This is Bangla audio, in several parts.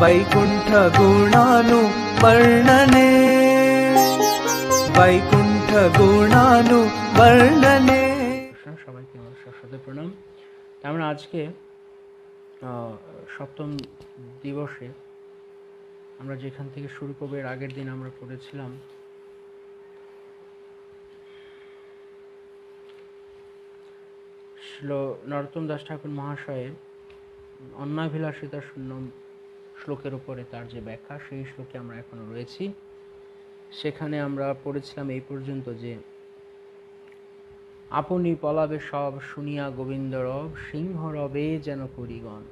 वैकुण्ठ गुणानुवर्णने वैकुण्ठ गुणानुवर्णने। সবাইকে আমার সশ্রদ্ধ প্রণাম। আমরা আজকে সপ্তম দিবসে আমরা যেখান থেকে শুরু করব, এর আগের দিন আমরা পড়েছিলাম নরোত্তম দাস ঠাকুর মহাশয়ের অন্যাভিলাষিতা শূন্য শ্লোকের উপরে তার যে ব্যাখ্যা, সেই শ্লোকে আমরা এখনো রয়েছি। সেখানে আমরা পড়েছিলাম এই পর্যন্ত যে আপনি পলাবে সব শুনিয়া গোবিন্দ রব, সিংহ রবে যেন করিগণ।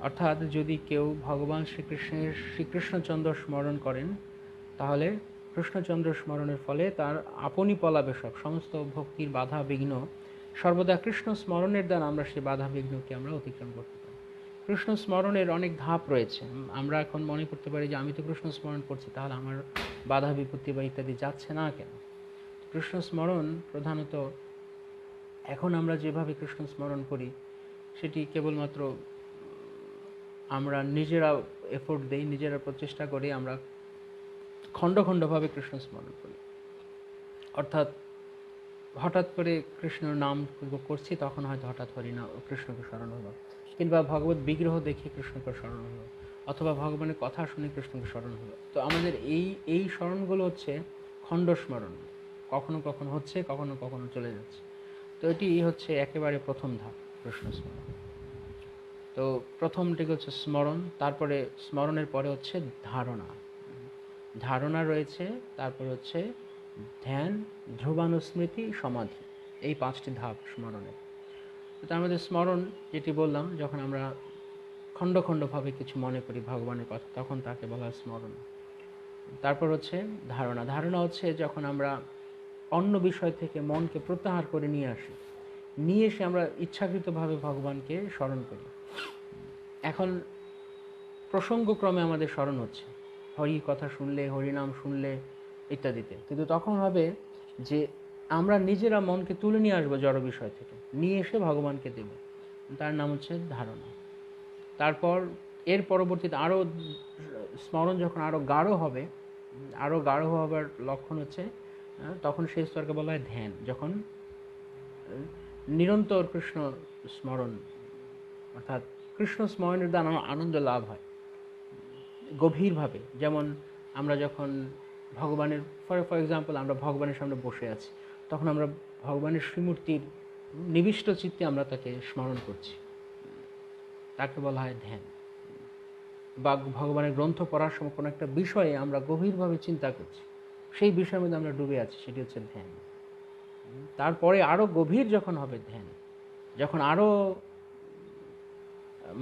অর্থাৎ যদি কেউ ভগবান শ্রীকৃষ্ণচন্দ্র স্মরণ করেন, তাহলে কৃষ্ণচন্দ্র স্মরণের ফলে তার আপনি পলাবে সব সমস্ত ভক্তির বাধা বিঘ্ন সর্বদা কৃষ্ণ স্মরণের দ্বারা আমরা সেই বাধা বিঘ্নকে আমরা অতিক্রম করতে পারি। কৃষ্ণ স্মরণের অনেক ধাপ রয়েছে। আমরা এখন মনে করতে পারি যে আমি তো কৃষ্ণ স্মরণ করছি, তাহলে আমার বাধা বিপত্তি বা ইত্যাদি যাচ্ছে না কেন? কৃষ্ণ স্মরণ প্রধানত এখন আমরা যেভাবে কৃষ্ণ স্মরণ করি, সেটি কেবলমাত্র আমরা নিজেরা এফোর্ট দেই, নিজেরা প্রচেষ্টা করি, আমরা খণ্ড খণ্ডভাবে কৃষ্ণ স্মরণ করি। অর্থাৎ হঠাৎ করে কৃষ্ণর নাম করছি, তখন হয়তো হঠাৎ কৃষ্ণকে স্মরণ হলো, কিংবা ভগবত বিগ্রহ দেখে কৃষ্ণকে স্মরণ হলো, অথবা ভগবানের কথা শুনে কৃষ্ণকে স্মরণ হলো। তো আমাদের এই স্মরণগুলো হচ্ছে খণ্ড স্মরণ, কখনো কখনো হচ্ছে, কখনো কখনো চলে যাচ্ছে। তো এটি হচ্ছে একেবারে প্রথম ধাপ কৃষ্ণ স্মরণ। তো প্রথমটি হচ্ছে স্মরণ, তারপরে স্মরণের পরে হচ্ছে ধারণা রয়েছে, তারপরে হচ্ছে ধ্যান, ধ্রুবানুস্মৃতি, সমাধি। এই 5টি ধাপ স্মরণের। তো তার মধ্যে স্মরণ যেটি বললাম, যখন আমরা খণ্ড খণ্ডভাবে কিছু মনে করি ভগবানের কথা, তখন তাকে বলা হয় স্মরণ। তারপর হচ্ছে ধারণা হচ্ছে যখন আমরা অন্য বিষয় থেকে মনকে প্রত্যাহার করে নিয়ে এসে আমরা ইচ্ছাকৃতভাবে ভগবানকে স্মরণ করি। এখন প্রসঙ্গক্রমে আমাদের স্মরণ হচ্ছে, হরি কথা শুনলে, হরিনাম শুনলে ইত্যাদিতে, কিন্তু তখন হবে যে আমরা নিজেরা মনকে তুলে নিয়ে আসবো জড় বিষয় থেকে, নিয়ে এসে ভগবানকে দেব। তার নাম হচ্ছে ধারণা। তারপর এর পরবর্তীতে আরও স্মরণ যখন আরও গাঢ় হবার লক্ষণ হচ্ছে, তখন সেই স্তরকে বলা হয় ধ্যান। যখন নিরন্তর কৃষ্ণ স্মরণ, অর্থাৎ কৃষ্ণ স্মরণের দ্বারা আনন্দ লাভ হয় গভীরভাবে। যেমন আমরা যখন ভগবানের ফর এক্সাম্পল আমরা ভগবানের সামনে বসে আছি, তখন আমরা ভগবানের শ্রীমূর্তির নিবিষ্ট চিত্তে আমরা তাকে স্মরণ করছি, তাকে বলা হয় ধ্যান। বা ভগবানের গ্রন্থ পড়ার সময় কোনো একটা বিষয়ে আমরা গভীরভাবে চিন্তা করছি, সেই বিষয়ের মধ্যে আমরা ডুবে আছি, সেটি হচ্ছে ধ্যান। তারপরে আরও গভীর যখন হবে ধ্যান, যখন আরও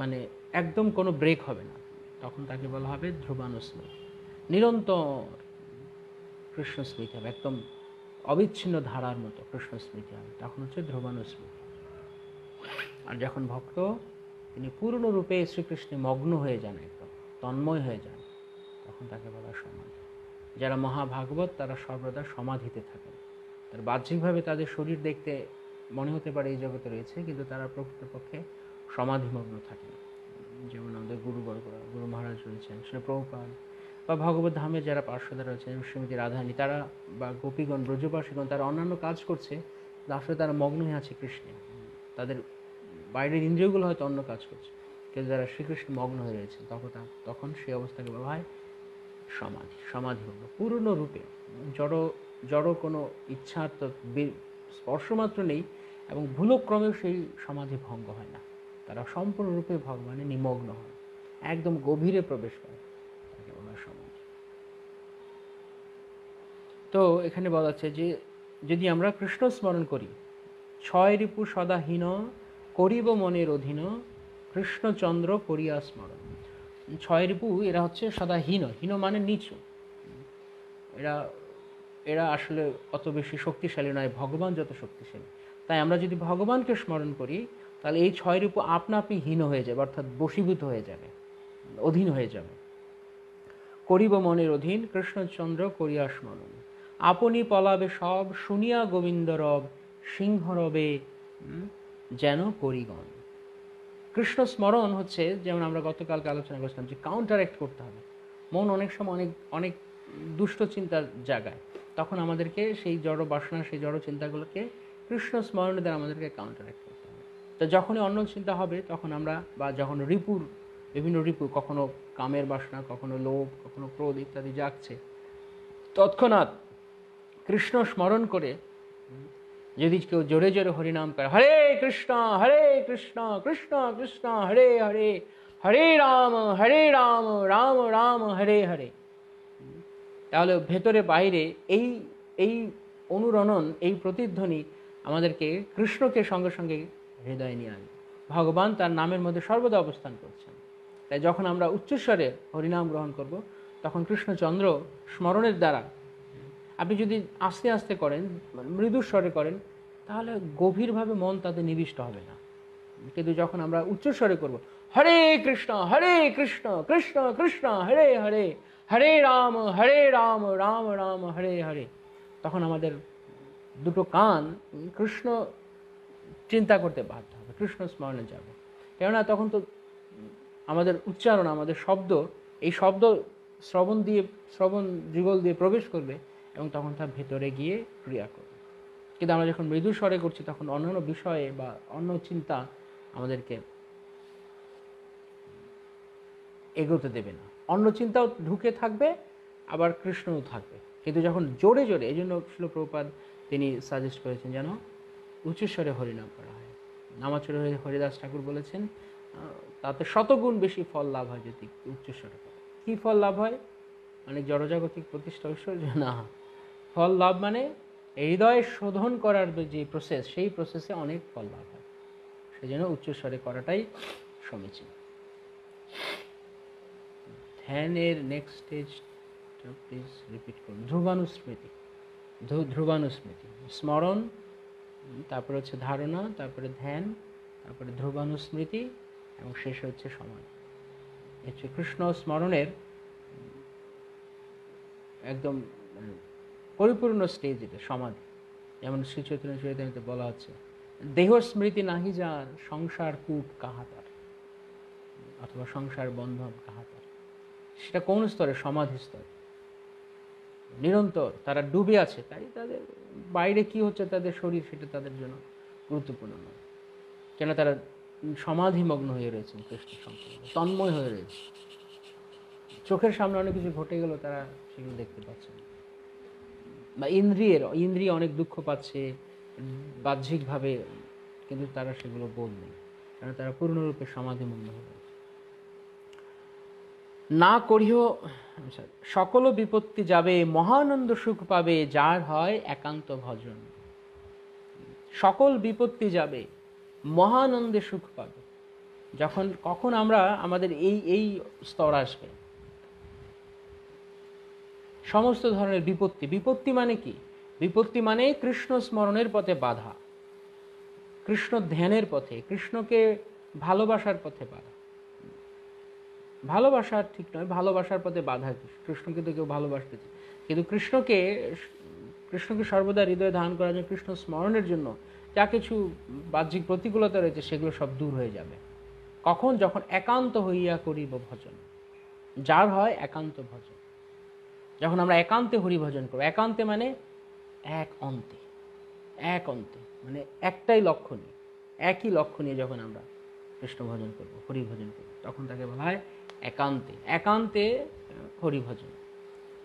মানে একদম কোনো ব্রেক হবে না, তখন তাকে বলা হবে ধ্রুবানুস্মৃতি। নিরন্তর কৃষ্ণ স্মৃতি হবে, একদম অবিচ্ছিন্ন ধারার মতো কৃষ্ণ স্মৃতি হবে, তখন হচ্ছে ধ্রুবানুস্মৃতি। আর যখন ভক্ত তিনি পূর্ণরূপে শ্রীকৃষ্ণে মগ্ন হয়ে যান, একদম তন্ময় হয়ে যান, তখন তাকে বলা সমাধি। যারা মহাভাগবত তারা সর্বদা সমাধিতে থাকেন। তার বাহ্যিকভাবে তাদের শরীর দেখতে মনে হতে পারে এই জগতে রয়েছে, কিন্তু তারা প্রকৃতপক্ষে সমাধিমগ্ন থাকেন। যেমন আমাদের গুরু মহারাজ রয়েছেন, শ্রী প্রভুপাদ, বা ভগবত ধামে যারা পার্শ্বদা রয়েছেন, শ্রীমতী রাধারানী, তারা বা গোপীগণ, ব্রজবাসীগণ, তারা অন্যান্য কাজ করছে, আসলে তারা মগ্ন হয়ে আছে কৃষ্ণে। তাদের বাইরের ইন্দ্রিয়গুলো হয়তো অন্য কাজ করছে, কিন্তু যারা শ্রীকৃষ্ণ মগ্ন হয়ে রয়েছে, তখন সেই অবস্থাকে বলা হয় সমাধি হল পূর্ণরূপে। জড় কোনো ইচ্ছার তো স্পর্শমাত্র নেই, এবং ভুলক্রমেও সেই সমাধি ভঙ্গ হয় না। তারা সম্পূর্ণরূপে ভগবানে নিমগ্ন হয়, একদম গভীরে প্রবেশ করে, তাকে বলা সমাধি। তো এখানে বলা আছে যে যদি আমরা কৃষ্ণ স্মরণ করি, 6 রিপু সদাহীন করিব মনের অধীন, কৃষ্ণচন্দ্র করিয়া স্মরণ। 6 রিপু এরা হচ্ছে সদাহীন, হীন মানে নিচু। এরা আসলে অত বেশি শক্তিশালী নয়, ভগবান যত শক্তিশালী। তাই আমরা যদি ভগবানকে স্মরণ করি, তাহলে এই 6 রিপু আপনা আপনি হীন হয়ে যাবে, অর্থাৎ বশীভূত হয়ে যাবে, অধীন হয়ে যাবে। করিব মনের অধীন, কৃষ্ণচন্দ্র করিয়া স্মরণ। আপনি পলাবে সব শুনিয়া গোবিন্দ রব, সিংহ রবে যেন করিগণ। কৃষ্ণ স্মরণ হচ্ছে, যেমন আমরা গতকালকে আলোচনা করছিলাম, যে কাউন্টার করতে হবে। মন অনেক সময় অনেক অনেক দুষ্ট চিন্তার জায়গায়, তখন আমাদেরকে সেই জড় বাসনা, সেই জড় চিন্তাগুলোকে কৃষ্ণ স্মরণের দ্বারা আমাদেরকে কাউন্টার করতে হবে। তো যখনই অন্য চিন্তা হবে তখন আমরা, বা যখন বিভিন্ন রিপু, কখনো কামের বাসনা, কখনো লোভ, কখনো ক্রোধ ইত্যাদি জাগছে, তৎক্ষণাৎ কৃষ্ণ স্মরণ করে যদি কেউ জোরে জোরে হরিনাম করে, হরে কৃষ্ণ কৃষ্ণ কৃষ্ণ হরে হরে, হরে রাম রাম রাম হরে হরে, তাহলে ভেতরে বাইরে এই এই অনুরণন, এই প্রতিধ্বনি আমাদেরকে কৃষ্ণকে সঙ্গে সঙ্গে হৃদয়ে নিয়ে আনে। ভগবান তার নামের মধ্যে সর্বদা অবস্থান করছেন। তাই যখন আমরা উচ্চস্বরে হরিনাম গ্রহণ করব, তখন কৃষ্ণচন্দ্র স্মরণের দ্বারা, আপনি যদি আস্তে আস্তে করেন, মৃদুস্বরে করেন, তাহলে গভীরভাবে মন তাতে নিবিষ্ট হবে না। কিন্তু যখন আমরা উচ্চস্বরে করব, হরে কৃষ্ণ কৃষ্ণ কৃষ্ণ হরে হরে, হরে রাম রাম রাম হরে হরে, তখন আমাদের দুটো কান কৃষ্ণ চিন্তা করতে বাধ্য হবে, কৃষ্ণ স্মরণে যাবে। কেননা তখন তো আমাদের উচ্চারণ, আমাদের শব্দ, এই শব্দ শ্রবণ যুগল দিয়ে প্রবেশ করবে এবং তখন তার ভেতরে গিয়ে ক্রিয়া করবে। কিন্তু আমরা যখন মৃদু স্বরে করছি, তখন অন্যান্য বিষয়ে বা অন্য চিন্তা আমাদেরকে এগোতে দেবে না। অন্য চিন্তাও ঢুকে থাকবে, আবার কৃষ্ণও থাকবে। কিন্তু যখন জোরে জোরে, এই জন্য শিল প্রভুপাদ তিনি সাজেস্ট করেছেন যেন উচ্চস্বরে হরিনাম করা হয়। নামাচরে হরিদাস ঠাকুর বলেছেন, তাতে শতগুণ বেশি ফল লাভ হয় যদি উচ্চস্বরে করে। কী ফল লাভ হয়? অনেক জড়জাগতিক প্রতিষ্ঠা ঐশ্বর্য না, ফল লাভ মানে হৃদয় শোধন করার যে প্রসেস, সেই প্রসেসে অনেক ফল লাভ হয়। সেই জন্য উচ্চস্বরে করাটাই সমীচীন। ধ্যানের নেক্সট স্টেজ প্লিজ রিপিট করুন। ধ্রুবানুস্মৃতি, ধ্রুবানুস্মৃতি, স্মরণ, তারপরে হচ্ছে ধারণা, তারপরে ধ্যান, তারপরে ধ্রুবানুস্মৃতি, এবং শেষে হচ্ছে সমাধি। হচ্ছে কৃষ্ণ স্মরণের একদম পরিপূর্ণ স্টেজ এটা, সমাধি। যেমন শ্রী চৈতন্য চরিতামৃতে বলা হচ্ছে, দেহ স্মৃতি নাহি যার, সংসার কূট কাহাতার, অথবা সংসার বন্ধন কাহাতার। সেটা কোন স্তরে? সমাধি স্তরে। নিরন্তর তারা ডুবে আছে, তাই তাদের বাইরে কি হচ্ছে তাদের শরীর, সেটা তাদের জন্য গুরুত্বপূর্ণ নয়। কেন? তারা সমাধিমগ্ন হয়ে রয়েছেন, কৃষ্ণ সম্পর্কে তন্ময় হয়ে রয়েছে। চোখের সামনে অনেক কিছু ঘটে গেল, তারা সেগুলো দেখতে পাচ্ছে না। বা ইন্দ্রিয় অনেক দুঃখ পাচ্ছে বাহ্যিকভাবে, কিন্তু তারা সেগুলো বোধ নেই, কারণ তারা পূর্ণরূপে সমাধিমগ্ন হয়ে রয়েছে। না করিও সকল বিপত্তি যাবে, মহানন্দ সুখ পাবে, যার হয় একান্ত ভজন। সকল বিপত্তি যাবে, মহানন্দে সুখ পাবে। কখন আমরা আমাদের এই স্তর আসবে, সমস্ত ধরনের বিপত্তি মানে কি? বিপত্তি মানে কৃষ্ণ স্মরণের পথে বাধা, কৃষ্ণ ধ্যানের পথে, কৃষ্ণকে ভালোবাসার পথে বাধা। ভালোবাসা ঠিক নয়, ভালোবাসার পথে বাধা। কৃষ্ণকে তো কেউ ভালোবাসতে চায়, কিন্তু কৃষ্ণকে সর্বদা হৃদয়ে ধারণ করার জন্য, কৃষ্ণ স্মরণের জন্য যা কিছু বাহ্যিক প্রতিকূলতা রয়েছে, সেগুলো সব দূর হয়ে যাবে। কখন? যখন একান্ত হইয়া করিব ভজন, যার হয় একান্ত ভজন। যখন আমরা একান্তে হরি ভজন করবো, একান্তে মানে এক অন্তে, মানে একটাই লক্ষ্য নিয়ে, একই লক্ষ্য নিয়ে যখন আমরা কৃষ্ণ ভজন করবো, হরি ভজন করবো, তখন তাকে বলা হয় একান্তে হরি ভজন,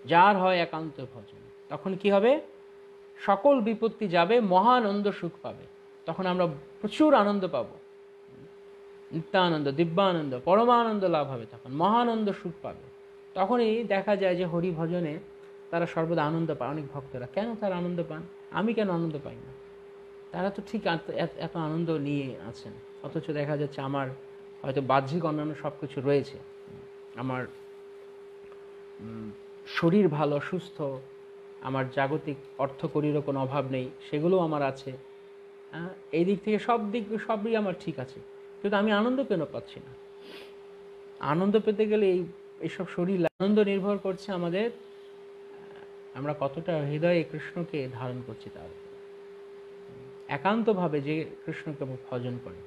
যার হয় একান্ত ভজন। তখন কি হবে? সকল বিপত্তি যাবে, মহানন্দ সুখ পাবে। তখন আমরা প্রচুর আনন্দ পাবো, নিত্যানন্দ, দিব্যানন্দ, পরমানন্দ লাভ হবে। তখন মহানন্দ সুখ পাবে। তখনই দেখা যায় যে হরি ভজনে তারা সর্বদা আনন্দ পায়। অনেক ভক্তরা কেন তারা আনন্দ পান? আমি কেন আনন্দ পাই না? তারা তো ঠিক এত আনন্দ নিয়ে আছেন, অথচ দেখা যাচ্ছে আমার হয়তো বাহ্যিক অন্যান্য সব কিছু রয়েছে, আমার শরীর ভালো, সুস্থ, আমার জাগতিক অর্থকড়িরও কোনো অভাব নেই, সেগুলোও আমার আছে। এই দিক থেকে সবই আমার ঠিক আছে, কিন্তু আমি আনন্দ কেন পাচ্ছি না? আনন্দ পেতে গেলে এইসব শরীর, আনন্দ নির্ভর করছে আমরা কতটা হৃদয়ে কৃষ্ণকে ধারণ করছি তার উপর। একান্তভাবে যে কৃষ্ণকে ভজন করে,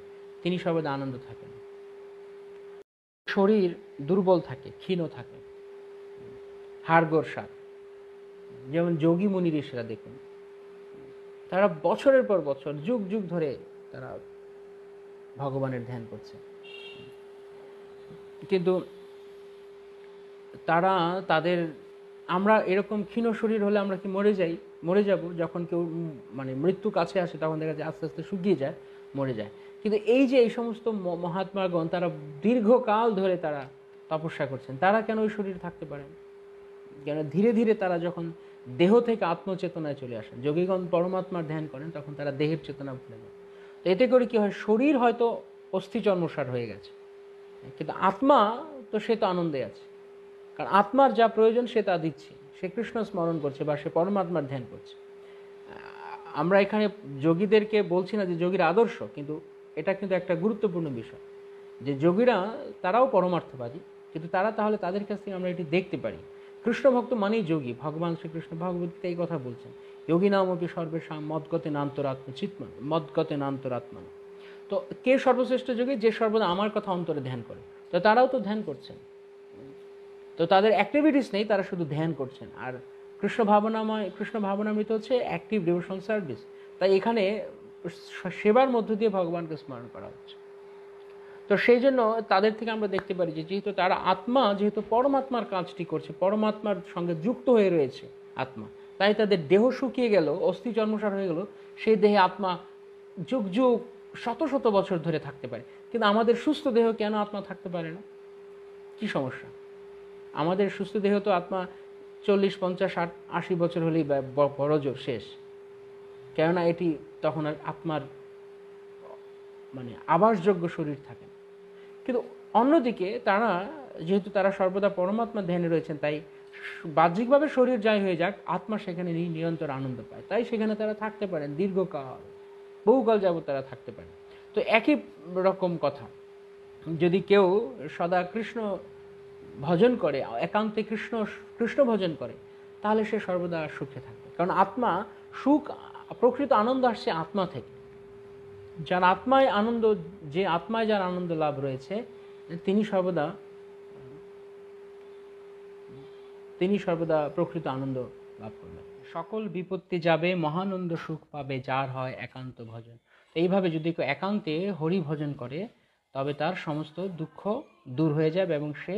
তিনি সর্বদা আনন্দ থাকেন। শরীর দুর্বল থাকে, ক্ষীণ থাকে, হাড়গোড় সার, যেমন যোগী মুনি ঋষিরা দেখুন, তারা বছরের পর বছর, যুগ যুগ ধরে তারা ভগবানের ধ্যান করছে, কিন্তু তারা তাদের, আমরা এরকম ক্ষীণ শরীর হলে আমরা কি মরে যাব, যখন কেউ মানে মৃত্যু কাছে আসে তখন দেখা যায় আস্তে আস্তে শুকিয়ে যায়, মরে যায়। কিন্তু এই যে এই সমস্ত মহাত্মাগণ, তারা দীর্ঘকাল ধরে তারা তপস্যা করছেন, তারা কেন ওই শরীর থাকতে পারেন? কেন ধীরে ধীরে তারা যখন দেহ থেকে আত্মচেতনায় চলে আসেন, যোগীগণ পরমাত্মার ধ্যান করেন, তখন তারা দেহের চেতনা ভুলে যায়। তো এতে করে কি হয়, শরীর হয়তো অস্থি চর্মসার হয়ে গেছে, কিন্তু আত্মা তো সে তো আনন্দে আছে, কারণ আত্মার যা প্রয়োজন সে তা দিচ্ছে, সে কৃষ্ণ স্মরণ করছে বা সে পরমাত্মার ধ্যান করছে। আমরা এখানে যোগীদেরকে বলছি না যে যোগীর আদর্শ, কিন্তু এটা কিন্তু একটা গুরুত্বপূর্ণ বিষয় যে যোগীরা তারাও পরমার্থবাদী, কিন্তু তারা, তাহলে তাদের কাছ থেকে আমরা এটি দেখতে পারি, কৃষ্ণ ভক্ত মানেই যোগী। ভগবান শ্রীকৃষ্ণ ভগবদ্গীতায় এই কথা বলছেন, যোগী নামপি সর্বেষাং মদ্গতে নান্তরাত্ম চিৎমান মদ্গতে নান্তরাত্মান। তো কে সর্বশ্রেষ্ঠ যোগী? যে সর্বদা আমার কথা অন্তরে ধ্যান করে। তো তারাও তো ধ্যান করছেন, তো তাদের অ্যাক্টিভিটিস নেই, তারা শুধু ধ্যান করছেন। আর কৃষ্ণ ভাবনামৃত হচ্ছে অ্যাক্টিভ ডিভোশন সার্ভিস। তাই এখানে সেবার মধ্য দিয়ে ভগবানকে স্মরণ করা হচ্ছে। তো সেই জন্য তাদের থেকে আমরা দেখতে পারি যে যেহেতু তারা আত্মা, যেহেতু পরমাত্মার কাজটি করছে, পরমাত্মার সঙ্গে যুক্ত হয়ে রয়েছে আত্মা, তাই তাদের দেহ শুকিয়ে গেল, অস্থি চর্মসার হয়ে গেল, সেই দেহে আত্মা যুগ যুগ শত শত বছর ধরে থাকতে পারে। কিন্তু আমাদের সুস্থ দেহ কেন আত্মা থাকতে পারে না? কি সমস্যা? আমাদের সুস্থ দেহ তো আত্মা 40, 50, 60, 80 বছর হলেই বড় জোর শেষ, কেননা এটি তখন আর আত্মার মানে আবাসযোগ্য শরীর থাকে না। কিন্তু অন্যদিকে তারা, যেহেতু তারা সর্বদা পরমাত্মার ধ্যানে রয়েছেন, তাই বাহ্যিকভাবে শরীর যাই হয়ে যাক, আত্মা সেখানে নিরন্তর আনন্দ পায়, তাই সেখানে তারা থাকতে পারেন দীর্ঘকাল, বহুকাল যাবত তারা থাকতে পারেন। তো একই রকম কথা, যদি কেউ সদা কৃষ্ণ ভজন করে, একান্তে কৃষ্ণ ভজন করে, তাহলে সে সর্বদা সুখে থাকবে, কারণ আত্মা সুখ, প্রকৃত আনন্দ আসছে আত্মা থেকে। যার আত্মায় আনন্দ, যে আত্মায় যার আনন্দ লাভ রয়েছে, তিনি সর্বদা প্রকৃত আনন্দ লাভ করবেন। সকল বিপত্তি যাবে, মহানন্দ সুখ পাবে, যার হয় একান্ত ভজন। এইভাবে যদি কেউ একান্তে হরি ভজন করে, তবে তার সমস্ত দুঃখ দূর হয়ে যাবে এবং সে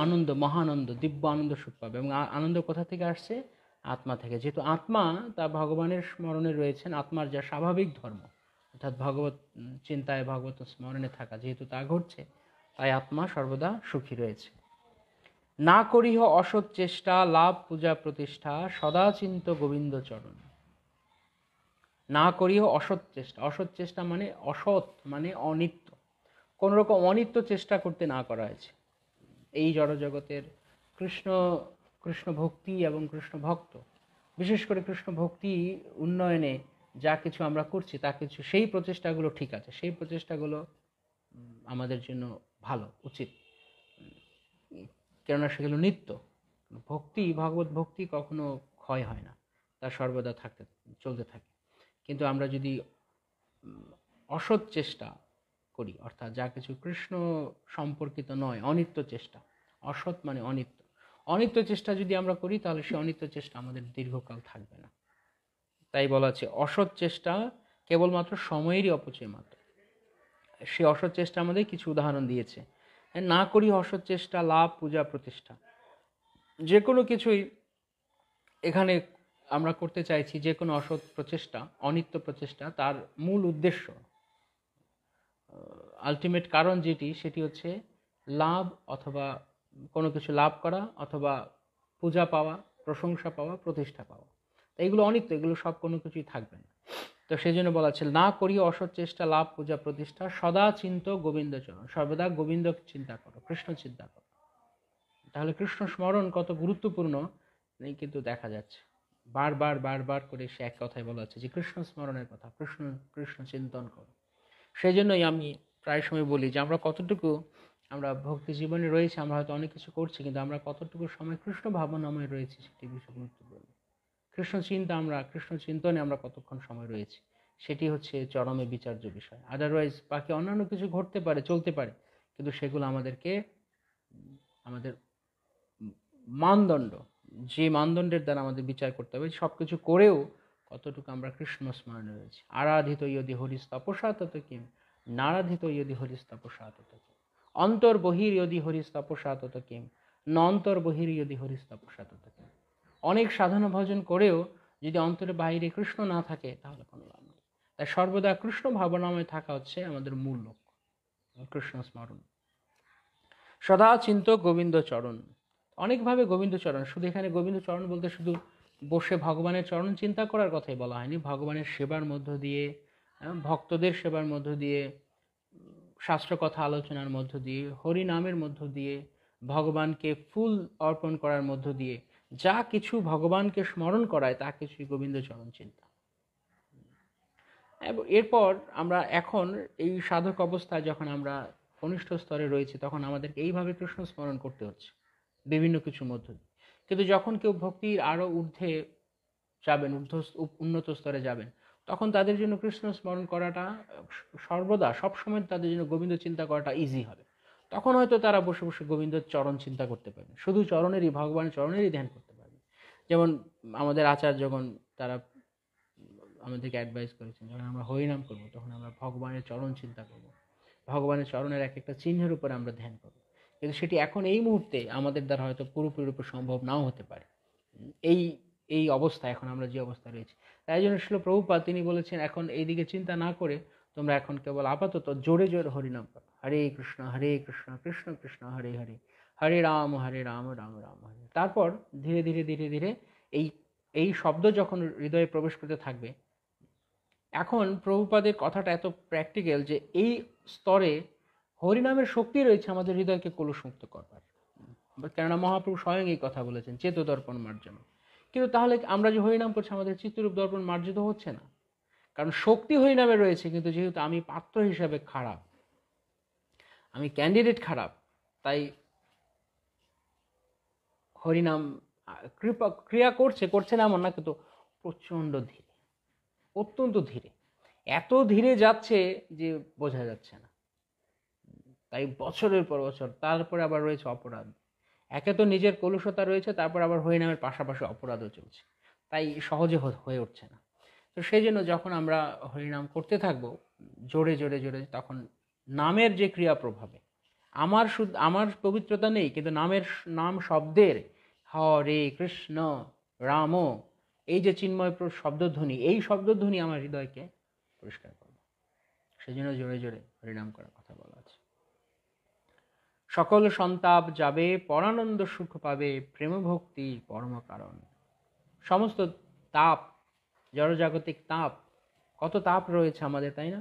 আনন্দ, মহানন্দ, দিব্য আনন্দ সুখ পাবে। এবং আনন্দ কোথা থেকে আসছে? আত্মা থেকে। যেহেতু আত্মা তা ভগবানের স্মরণে রয়েছেন, আত্মার যা স্বাভাবিক ধর্ম, অর্থাৎ ভগবত চিন্তায়, ভগবত স্মরণে থাকা, যেহেতু তা ঘটছে, তাই আত্মা সর্বদা সুখী রয়েছে। না করিহ অসৎ চেষ্টা, লাভ পূজা প্রতিষ্ঠা, সদা চিন্ত গোবিন্দ চরণ। না করিহ অসৎ চেষ্টা। অসৎ চেষ্টা মানে অসৎ, মানে অনিত্য। কোন রকম অনিত্য চেষ্টা করতে না করা হয়েছে। এই জড়জগতের কৃষ্ণ ভক্তি এবং কৃষ্ণ ভক্ত, বিশেষ করে কৃষ্ণ ভক্তি উন্নয়নে যা কিছু আমরা করছি, তা কিছু, সেই প্রচেষ্টাগুলো ঠিক আছে, সেই প্রচেষ্টাগুলো আমাদের জন্য ভালো, উচিত, কেননা সেগুলো নিত্য। ভক্তি, ভগবত ভক্তি কখনো ক্ষয় হয় না, তা সর্বদা চলতে থাকে। কিন্তু আমরা যদি অসৎ চেষ্টা করি, অর্থাৎ যা কিছু কৃষ্ণ সম্পর্কিত নয়, অনিত্য চেষ্টা, অসৎ মানে অনিত্য, অনিত্য চেষ্টা যদি আমরা করি, তাহলে সে অনিত্য চেষ্টা আমাদের দীর্ঘকাল থাকবে না। তাই বলা আছে, অসৎ চেষ্টা কেবলমাত্র সময়েরই অপচয় মাত্র। সে অসৎ চেষ্টা আমাদের কিছু উদাহরণ দিয়েছে। না করি অসৎ চেষ্টা, লাভ পূজা প্রতিষ্ঠা। যে কোনো কিছুই এখানে আমরা করতে চাইছি, যে কোনো অসৎ প্রচেষ্টা, অনিত্য প্রচেষ্টা, তার মূল উদ্দেশ্য, আলটিমেট কারণ যেটি, সেটি হচ্ছে লাভ, অথবা কোনো কিছু লাভ করা, অথবা পূজা পাওয়া, প্রশংসা পাওয়া, প্রতিষ্ঠা পাওয়া। এইগুলো অনিত্য, এগুলো সব কোনো কিছুই থাকবে না। তো সেই জন্য বলা আছে, না করি অসৎ চেষ্টা, লাভ পূজা প্রতিষ্ঠা, সদা চিন্ত গোবিন্দ চরণ। সর্বদা গোবিন্দ চিন্তা করো, কৃষ্ণ চিন্তা করো। তাহলে কৃষ্ণ স্মরণ কত গুরুত্বপূর্ণ কিন্তু দেখা যাচ্ছে। বারবার বারবার করে সে এক কথাই বলা হচ্ছে যে কৃষ্ণ স্মরণের কথা, কৃষ্ণ চিন্তন করো। সেই জন্যই আমি প্রায় সময় বলি যে আমরা কতটুকু, আমরা ভক্তি জীবনে রয়েছে, আমরা হয়তো অনেক কিছু করছি, কিন্তু আমরা কতটুকু সময় কৃষ্ণ ভাবনাময় রয়েছি সেটি বেশি গুরুত্বপূর্ণ। কৃষ্ণ চিন্তনে আমরা কতক্ষণ সময় রয়েছি, সেটি হচ্ছে চরমে বিচার্য বিষয়। আদারওয়াইজ বাকি অন্যান্য কিছু ঘটতে পারে, চলতে পারে, কিন্তু সেগুলো আমাদেরকে আমাদের মানদণ্ড, যে মানদণ্ডের দ্বারা আমাদের বিচার করতে হবে, সব কিছু করেও কতটুকু আমরা কৃষ্ণ স্মরণে রয়েছি। আরাধিত ইয়দি হরিস তপসা তত কিম, নারাধিত ইয়দি হরিস তপসা তত কিম, অন্তর বহির ইয়দি হরিস তপসা তত কিম, ন অন্তর বহির ইয়দি হরিস তপসা তত কিম। অনেক সাধনা ভজন করেও যদি অন্তরের বাইরে কৃষ্ণ না থাকে তাহলে কোনো লাভ নেই। তাই সর্বদা কৃষ্ণ ভাবনাময় থাকা হচ্ছে আমাদের মূল লক্ষ্য, কৃষ্ণ স্মরণ। সদা চিন্ত গোবিন্দ চরণ। অনেকভাবে গোবিন্দ চরণ, শুধু এখানে গোবিন্দ চরণ বলতে শুধু বসে ভগবানের চরণ চিন্তা করার কথাই বলা হয়নি। ভগবানের সেবার মধ্য দিয়ে, ভক্তদের সেবার মধ্য দিয়ে, শাস্ত্র কথা আলোচনার মধ্য দিয়ে, হরি নামের মধ্য দিয়ে, ভগবানকে ফুল অর্পণ করার মধ্য দিয়ে যা কিছু ভগবানকে স্মরণ করায় তা কিছুই গোবিন্দ চরণ চিন্তা। এরপর আমরা এখন এই সাধক অবস্থায় যখন আমরা কনিষ্ঠ স্তরে রয়েছি, তখন আমাদেরকে এইভাবে কৃষ্ণ স্মরণ করতে হচ্ছে বিভিন্ন কিছুর মধ্য দিয়ে। কিন্তু যখন কেউ ভক্তির আরো ঊর্ধ্বে যাবেন, উন্নত স্তরে যাবেন, তখন তাদের জন্য কৃষ্ণ স্মরণ করাটা সর্বদা সবসময় তাদের জন্য গোবিন্দ চিন্তা করাটা ইজি হবে। তখন হয়তো তারা বসে বসে গোবিন্দ চরণ চিন্তা করতে পারবে, শুধু চরণেরই, ভগবানের চরণেরই ধ্যান করতে পারবে। যেমন আমাদের আচার্য যখন তারা আমাদেরকে অ্যাডভাইস করেছেন, যখন আমরা হরিনাম করবো তখন আমরা ভগবানের চরণ চিন্তা করব, ভগবানের চরণের এক একটা চিহ্নের উপরে আমরা ধ্যান করব। কিন্তু সেটি এখন এই মুহূর্তে আমাদের দ্বারা হয়তো পুরোপুরি রূপে সম্ভব নাও হতে পারে। এই এই অবস্থা, এখন আমরা যে অবস্থা রয়েছি, তাই জন্য ছিল প্রভুপাদ তিনি বলেছেন, এখন এইদিকে চিন্তা না করে তোমরা এখন কেবল আপাতত জোরে জোরে হরিনাম করো, হরে কৃষ্ণ কৃষ্ণ কৃষ্ণ হরে হরে, হরে রাম রাম রাম হরে। তারপর ধীরে ধীরে ধীরে ধীরে এই এই শব্দ যখন হৃদয়ে প্রবেশ করতে থাকবে, এখন প্রভুপাদের কথাটা এত প্র্যাকটিক্যাল যে এই স্তরে হরিনামের শক্তি রয়েছে আমাদের হৃদয়কে কলুষমুক্ত করবার। কেননা মহাপ্রভু স্বয়ং এই কথা বলেছেন, চেত দর্পণ মার্জন। কিন্তু তাহলে আমরা যে হরিনাম করছি আমাদের চিত্তরূপ দর্পণ মার্জিত হচ্ছে না, কারণ শক্তি হরিনামে রয়েছে, কিন্তু যেহেতু আমি পাত্র হিসাবে খারাপ, আমি ক্যান্ডিডেট খারাপ, তাই হরিনাম কৃপা ক্রিয়া করছে না এমন না, কিন্তু প্রচণ্ড ধীরে, অত্যন্ত ধীরে, এত ধীরে যাচ্ছে যে বোঝা যাচ্ছে না। তাই বছরের পর বছর, তারপরে আবার রয়েছে অপরাধ। একে তো নিজের কলুষতা রয়েছে, তারপর আবার হরিনামের পাশাপাশি অপরাধও চলছে, তাই সহজে হয়ে উঠছে না। তো সেই জন্য যখন আমরা হরিনাম করতে থাকবো জোরে জোরে জোরে, তখন নামের যে ক্রিয়া প্রভাবে আমার পবিত্রতা নেই, কিন্তু নাম শব্দের হরে কৃষ্ণ রাম, এই যে চিন্ময় শব্দধ্বনি, এই শব্দধ্বনি আমার হৃদয়কে পরিষ্কার করবে। সেই জন্য জোরে জোরে হরিনাম করার কথা বলা আছে। সকল সন্তাপ যাবে, পরানন্দ সুখ পাবে, প্রেম ভক্তি পরম কারণ। সমস্ত তাপ, জড়জাগতিক তাপ, কত তাপ রয়েছে আমাদের, তাই না?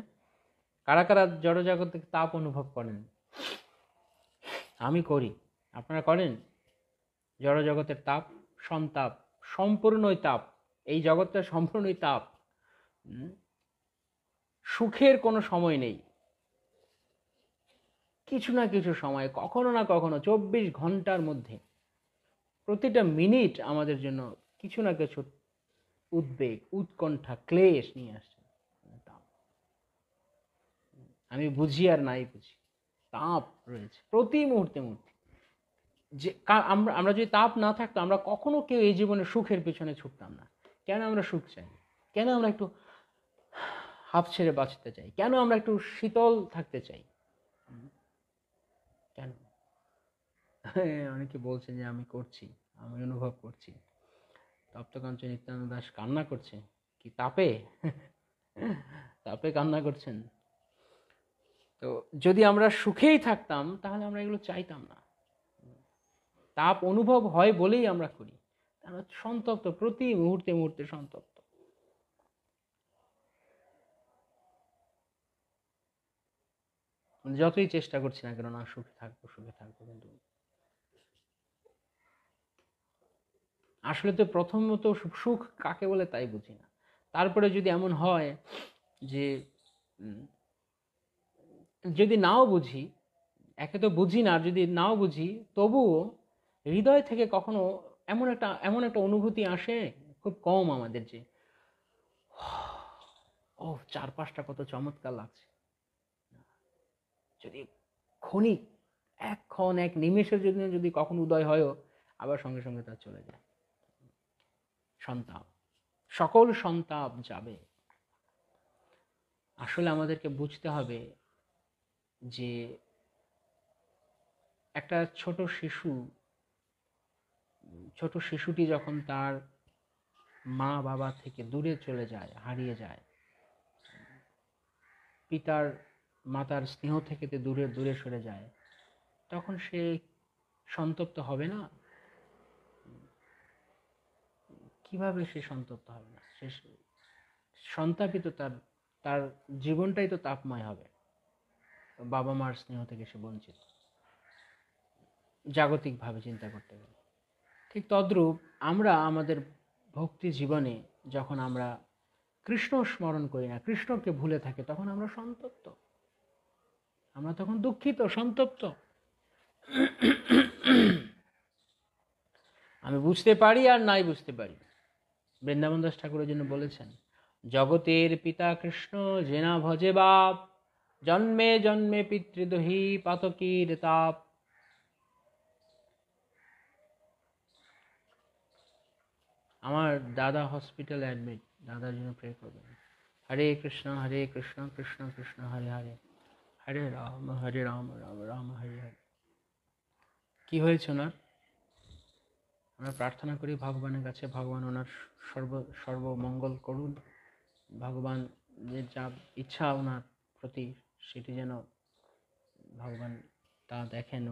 কারা কারা জড়জাগতিক তাপ অনুভব করেন? আমি করি, আপনারা করেন? জড়জগতের তাপ, সন্তাপ, সম্পূর্ণই তাপ, এই জগৎটা সম্পূর্ণই তাপ। সুখের কোনো সময় নেই, কিছু না কিছু সময়, কখনো না কখনো 24 ঘন্টার মধ্যে প্রতিটা মিনিট আমাদের জন্য কিছু না কিছু উদ্বেগ, উৎকণ্ঠা, ক্লেশ নিয়ে আসছে। আমি বুঝি আর নাই বুঝি, তাপ রয়েছে প্রতি মুহূর্তে মুহূর্তে। যে আমরা যদি তাপ না থাকতো, আমরা কখনো কেউ এই জীবনে সুখের পেছনে ছুটতাম না। কেন আমরা সুখ চাই? কেন আমরা একটু হাফ ছেড়ে বাঁচতে চাই? কেন আমরা একটু শীতল থাকতে চাই? কেন? অনেকে বলছেন যে আমি করছি, আমি অনুভব করছি। তপ্তকাঞ্চন নিত্যানন্দ দাস কান্না করছে, কি তাপে? তাপে কান্না করছেন। তো যদি আমরা সুখেই থাকতাম তাহলে আমরা এগুলো চাইতাম না। তাপ অনুভব হয় বলেই আমরা করি, আমরা সন্তপ্ত, প্রতি মুহূর্তে মুহূর্তে সন্তপ্ত। যতই চেষ্টা করছি না কেন, না সুখে থাকবো সুখে থাকবো, কিন্তু আসলে তো প্রথমত সুখ কাকে বলে তাই বুঝি না। তারপরে যদি এমন হয় যে যদি নাও বুঝি, একে তো বুঝি না, যদি নাও বুঝি তবুও হৃদয় থেকে কখনো এমন একটা অনুভূতি আসে, খুব কম আমাদের, যে ও চারপাশটা কত চমৎকার লাগছে। যদি ক্ষণিক এক নিমেষের জন্য যদি কখন উদয় হয়ও, আবার সঙ্গে সঙ্গে তার চলে যায়। সন্তাপ, সকল সন্তাপ যাবে। আসলে আমাদেরকে বুঝতে হবে যে একটা ছোট শিশুটি যখন তার মা বাবা থেকে দূরে চলে যায়, হারিয়ে যায়, পিতার মাতার স্নেহ থেকে দূরে দূরে সরে যায়, তখন সে সন্তপ্ত হবে না? কিভাবে সে সন্তপ্ত হবে না? সে সন্তাপিত, তার জীবনটাই তো তাপময় হবে। বাবা মার স্নেহ থেকে সে বঞ্চিত, জাগতিকভাবে চিন্তা করতে গেলে। ঠিক তদ্রূপ আমরা আমাদের ভক্তি জীবনে যখন আমরা কৃষ্ণ স্মরণ করি না, কৃষ্ণকে ভুলে থাকি, তখন আমরা সন্তপ্ত, আমরা তখন দুঃখিত, সন্তপ্ত। আমি বুঝতে পারি আর নাই বুঝতে পারি, বৃন্দাবন দাস ঠাকুরের জন্য বলেছেন, জগতের পিতা কৃষ্ণ জেনা ভজে বাপ, জন্মে জন্মে পিতৃদোহী পাতকীর তাপ। আমার দাদা হসপিটালে অ্যাডমিট, দাদার জন্য প্রে করবেন। হরে কৃষ্ণ কৃষ্ণ কৃষ্ণ হরে হরে, হরে রাম রাম রাম হরে হরে। কি হয়েছে ওনার? আমরা প্রার্থনা করি ভগবানের কাছে, ভগবান ওনার সর্বমঙ্গল করুন। ভগবান যে যা ইচ্ছা ওনার প্রতি, সেটি যেন ভগবান তা দেখেন।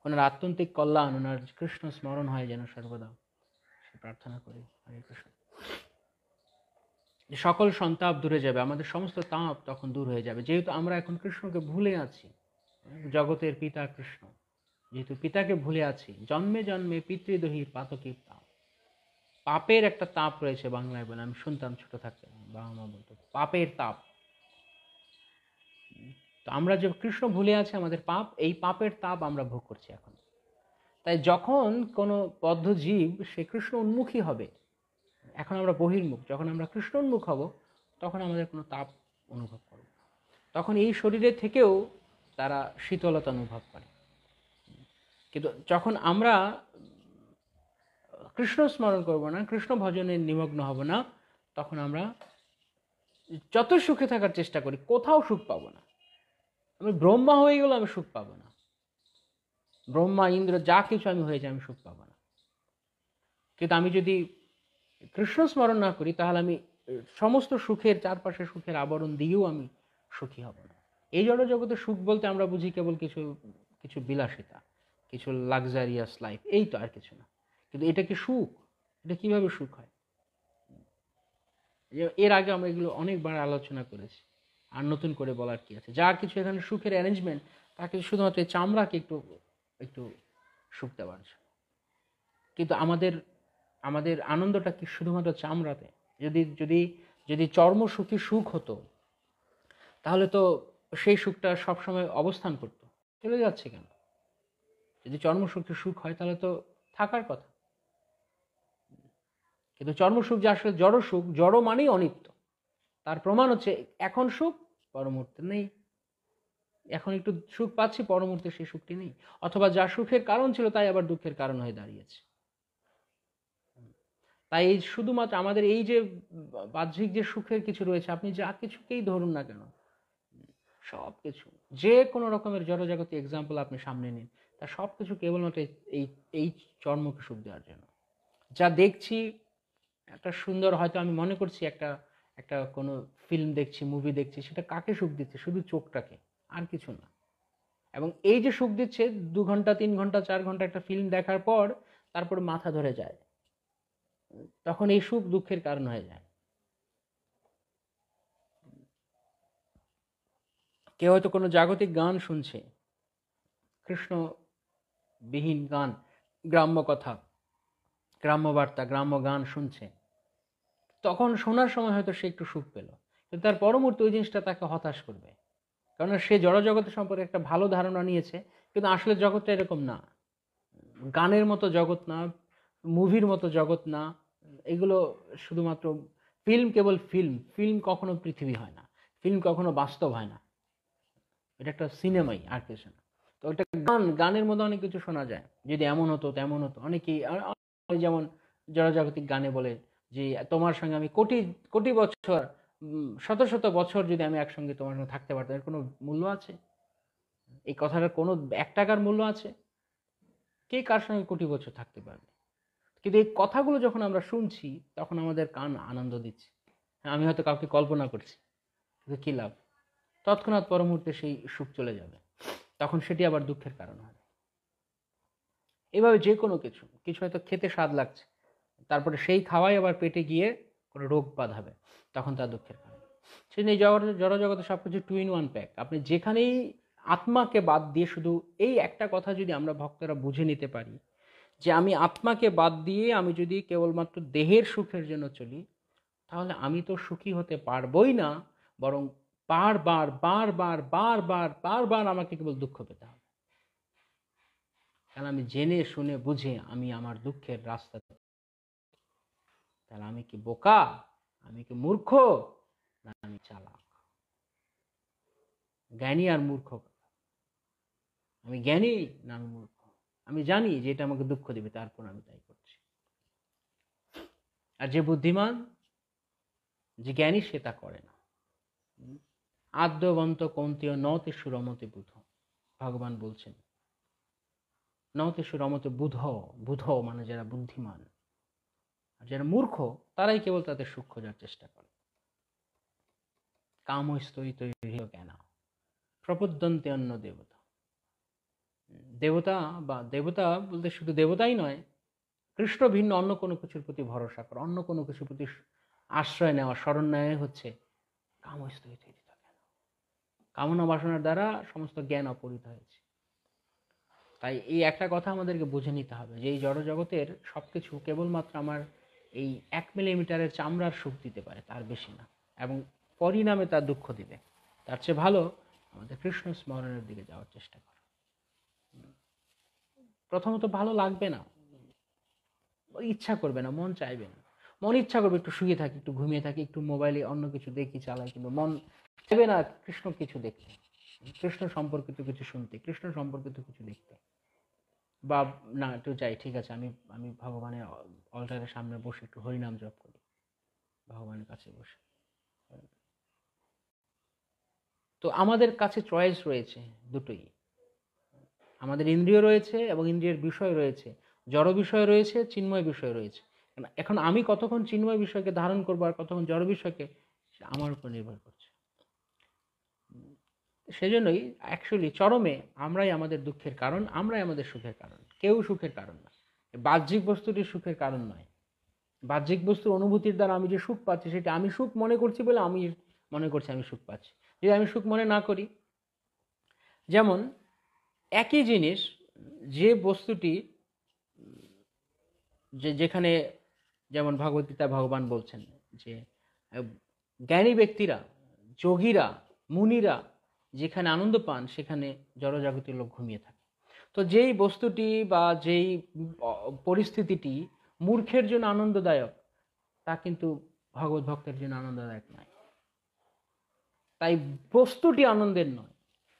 ওনার আত্যন্তিক কল্যাণ, ওনার কৃষ্ণ স্মরণ হয় যেন সর্বদা, সে প্রার্থনা করি। হরে কৃষ্ণ। সকল সন্তাপ দূরে যাবে, আমাদের সমস্ত তাপ তখন দূর হয়ে যাবে, যেহেতু আমরা এখন কৃষ্ণকে ভুলে আছি। জগতের পিতা কৃষ্ণ, যেহেতু পিতাকে ভুলে আছি, জন্মে জন্মে পিতৃদোহীর পাতকীর তাপ। পাপের একটা তাপ রয়েছে বাংলায় বলে, আমি শুনতাম ছোট থাকতে, বাবা মা বলতো পাপের তাপ। তো আমরা যে কৃষ্ণ ভুলে আছি, আমাদের পাপ, এই পাপের তাপ আমরা ভোগ করছি এখন। তাই যখন কোনো বদ্ধ জীব সে কৃষ্ণ উন্মুখী হবে, এখন আমরা বহির্মুখ, যখন আমরা কৃষ্ণ উন্মুখ হব, তখন আমাদের কোনো তাপ অনুভব করব, তখন এই শরীরে থেকেও তারা শীতলতা অনুভব করে। কিন্তু যখন আমরা কৃষ্ণ স্মরণ করব না, কৃষ্ণ ভজনে নিমগ্ন হব না, তখন আমরা যত সুখে থাকার চেষ্টা করি, কোথাও সুখ পাবো না। আমি ব্রহ্মা হয়ে গেলে আমি সুখ পাবো না, ব্রহ্মা ইন্দ্র যা কিছু আমি হয়ে যাই, আমি সুখ পাবো না। কিন্তু আমি যদি কৃষ্ণ স্মরণ না করি, তাহলে আমি সমস্ত সুখের, চারপাশে সুখের আবরণ দিয়েও আমি সুখী হব না। এই জড় জগতে সুখ বলতে আমরা বুঝি কেবল কিছু বিলাসিতা, কিছু লাক্সারিয়াস লাইফ, এই তো, আর কিছু না। কিন্তু এটা কি সুখ? এটা কিভাবে সুখ হয়? এর আগে আমরা এগুলো অনেকবার আলোচনা করেছি, আর নতুন করে বলার কি আছে? যার কিছু এখানে সুখের অ্যারেঞ্জমেন্ট, তাকে শুধুমাত্র চামড়াকে একটু সুখ দেওয়ার জন্য। কিন্তু আমাদের আনন্দটা কি শুধুমাত্র চামড়াতে? যদি চর্মসুখী সুখ হতো, তাহলে তো সেই সুখটা সবসময় অবস্থান করতো, চলে যাচ্ছে কেন? যদি চর্মসুখী সুখ হয়, তাহলে তো থাকার কথা। কিন্তু চর্মসুখ যে আসলে জড় সুখ, জড় মানেই অনিত্য। তার প্রমাণ হচ্ছে এখন সুখ, পরমুহূর্তে নেই। এখন একটু সুখ পাচ্ছি, পরমুহূর্তে সেই সুখটি নেই, অথবা যা সুখের কারণ ছিল তাই আবার দুঃখের কারণ হয়ে দাঁড়িয়েছে। তাই শুধুমাত্র আমাদের এই যে বাহ্যিক যে সুখের কিছু রয়েছে, আপনি যা কিছুকেই ধরুন না কেন, সব কিছু, যে কোনো রকমের জড়জাগতিক এক্সাম্পল আপনি সামনে নিন, তা সব কিছু কেবলমাত্র এই চর্মকে সুখ দেওয়ার জন্য। যা দেখছি একটা সুন্দর, হয়তো আমি মনে করছি একটা কোনো ফিল্ম দেখছি, মুভি দেখছি, সেটা কাকে সুখ দিচ্ছে? শুধু চোখটাকে, আর কিছু না। এবং এই যে সুখ দিচ্ছে, 2 ঘন্টা 3 ঘন্টা 4 ঘন্টা একটা ফিল্ম দেখার পর তারপর মাথা ধরে যায়, তখন এই সুখ দুঃখের কারণ হয়ে যায়। কেউ হয়তো কোনো জাগতিক গান শুনছে, কৃষ্ণবিহীন গান, গ্রাম্য কথা, গ্রাম্য বার্তা, গ্রাম্য গান শুনছে, তখন শোনার সময় হয়তো সে একটু সুখ পেল, কিন্তু তার পরমুহূর্তে ওই জিনিসটা তাকে হতাশ করবে, কারণ সে জড়জগতের সম্পর্কে একটা ভালো ধারণা নিয়েছে, কিন্তু আসলে জগৎটা এরকম না। গানের মতো জগৎ না, মুভির মতো জগৎ না, এগুলো শুধুমাত্র ফিল্ম, কেবল ফিল্ম কখনো পৃথিবী হয় না, ফিল্ম কখনো বাস্তব হয় না, এটা একটা সিনেমাই, আর কিছু না। তো ওটা গানের মধ্যে অনেক কিছু শোনা যায়, যদি এমন হতো তেমন হতো। অনেকেই যেমন জড়জাগতিক গানে বলে যে তোমার সঙ্গে আমি কোটি কোটি বছর, শত শত বছর যদি আমি একসঙ্গে তোমার সঙ্গে থাকতে পারতাম, এর কোনো মূল্য আছে? এই কথাটার কোনো 1 টাকার মূল্য আছে? কে কার সঙ্গে কোটি বছর থাকতে পারবে? কিন্তু এই কথাগুলো যখন আমরা শুনছি তখন আমাদের কান আনন্দ দিচ্ছে। আমি হয়তো কাউকে কল্পনা করছি, কিন্তু কি লাভ? তৎক্ষণাৎ পর মুহূর্তে সেই সুখ চলে যাবে, তখন সেটি আবার দুঃখের কারণ হবে। এভাবে যে কোনো কিছু কিছু হয়তো খেতে স্বাদ লাগছে, তারপরে সেই খাওয়াই আবার পেটে গিয়ে কোনো রোগ বাঁধাবে, তখন তার দুঃখের কারণ। সেই নিয়ে জড়জগতে সব কিছু 2 in 1 প্যাক। আপনি যেখানেই আত্মাকে বাদ দিয়ে, শুধু এই একটা কথা যদি আমরা ভক্তরা বুঝে নিতে পারি যে আমি আত্মাকে বাদ দিয়ে আমি যদি কেবলমাত্র দেহের সুখের জন্য চলি, তাহলে আমি তো সুখী হতে পারবই না, বরং বারবার বারবার বারবার বারবার আমাকে কেবল দুঃখ পেতে হবে। কারণ আমি জেনে শুনে বুঝে আমি আমার দুঃখের রাস্তা, তাহলে আমি কি বোকা, আমি কি মূর্খ, না আমি চালাক? জ্ঞানী আর মূর্খ, আমি জ্ঞানী না আমি মূর্খ? আমি জানি যে এটা আমাকে দুঃখ দেবে, তারপর আমি তাই করছি। আর যে বুদ্ধিমান, যে জ্ঞানী, সে তা করে না। আদ্যবন্ত কন্তীয় নতেষু রমতে বুধ, ভগবান বলছেন নতেষু রমতে বুধ। বুধ মানে যারা বুদ্ধিমান, আর যারা মূর্খ তারাই কেবল তাদের সুখ খোঁজার চেষ্টা করে। কামস্তৈত জ্ঞান প্রপদ্যন্তে অন্য দেবতা। দেবতা বা দেবতা বলতে শুধু দেবতাই নয়, কৃষ্ণ ভিন্ন অন্য কোনো কিছুর প্রতি ভরসা করা, অন্য কোনো কিছুর প্রতি আশ্রয় নেওয়া, শরণ নেওয়াই হচ্ছে কামস্তৈত জ্ঞান। কামনা বাসনার দ্বারা সমস্ত জ্ঞান অপহৃত হয়েছে। তাই এই একটা কথা আমাদেরকে বুঝে নিতে হবে যে এই জড়জগতের সবকিছু কেবলমাত্র আমার এই 1 মিলিমিটারের চামড়ার সুখ দিতে পারে, তার বেশি না, এবং পরিণামে তার দুঃখ দিবে। তার চেয়ে ভালো আমাদের কৃষ্ণ স্মরণের দিকে যাওয়ার চেষ্টা করা। প্রথমত ভালো লাগবে না, ইচ্ছা করবে না, মন চাইবে না। মন ইচ্ছা করবে একটু শুয়ে থাকি, একটু ঘুমিয়ে থাকি, একটু মোবাইলে অন্য কিছু দেখি, চালাই, কিন্তু মন চাইবে না কৃষ্ণ কিছু দেখতে, কৃষ্ণ সম্পর্কিত কিছু শুনতে, কৃষ্ণ সম্পর্কিত কিছু দেখতে। বা না, একটু যাই, ঠিক আছে, আমি আমি ভগবানের অল্টারের সামনে বসে একটু হরিনাম জপ করি, ভগবানের কাছে বসে। তো আমাদের কাছে চয়েস রয়েছে দুটোই। আমাদের ইন্দ্রিয় রয়েছে এবং ইন্দ্রিয়ের বিষয় রয়েছে, জড় বিষয় রয়েছে, চিন্ময় বিষয় রয়েছে। এখন আমি কতক্ষণ চিন্ময় বিষয়কে ধারণ করবো আর কতক্ষণ জড় বিষয়কে, আমার উপর নির্ভর করছে। সেজন্যই অ্যাকচুয়ালি চরমে আমরাই আমাদের দুঃখের কারণ, আমরাই আমাদের সুখের কারণ, কেউ সুখের কারণ না। বাহ্যিক বস্তুটি সুখের কারণ নয়। বাহ্যিক বস্তুর অনুভূতির দ্বারা আমি যে সুখ পাচ্ছি, সেটা আমি সুখ মনে করছি বলে আমি মনে করছি আমি সুখ পাচ্ছি। যদি আমি সুখ মনে না করি, যেমন একই জিনিস, যে বস্তুটি যেখানে, যেমন ভগবদ্গীতা ভগবান বলছেন যে জ্ঞানী ব্যক্তিরা, যোগীরা, মুনিরা যেখানে আনন্দ পান, সেখানে জড়জাগতিক লোক ঘুমিয়ে থাকে। তো যেই বস্তুটি বা যেই পরিস্থিতিটি মূর্খের জন্য আনন্দদায়ক, তা কিন্তু ভগবত ভক্তের জন্য আনন্দদায়ক নয়। তাই বস্তুটি আনন্দের নয়,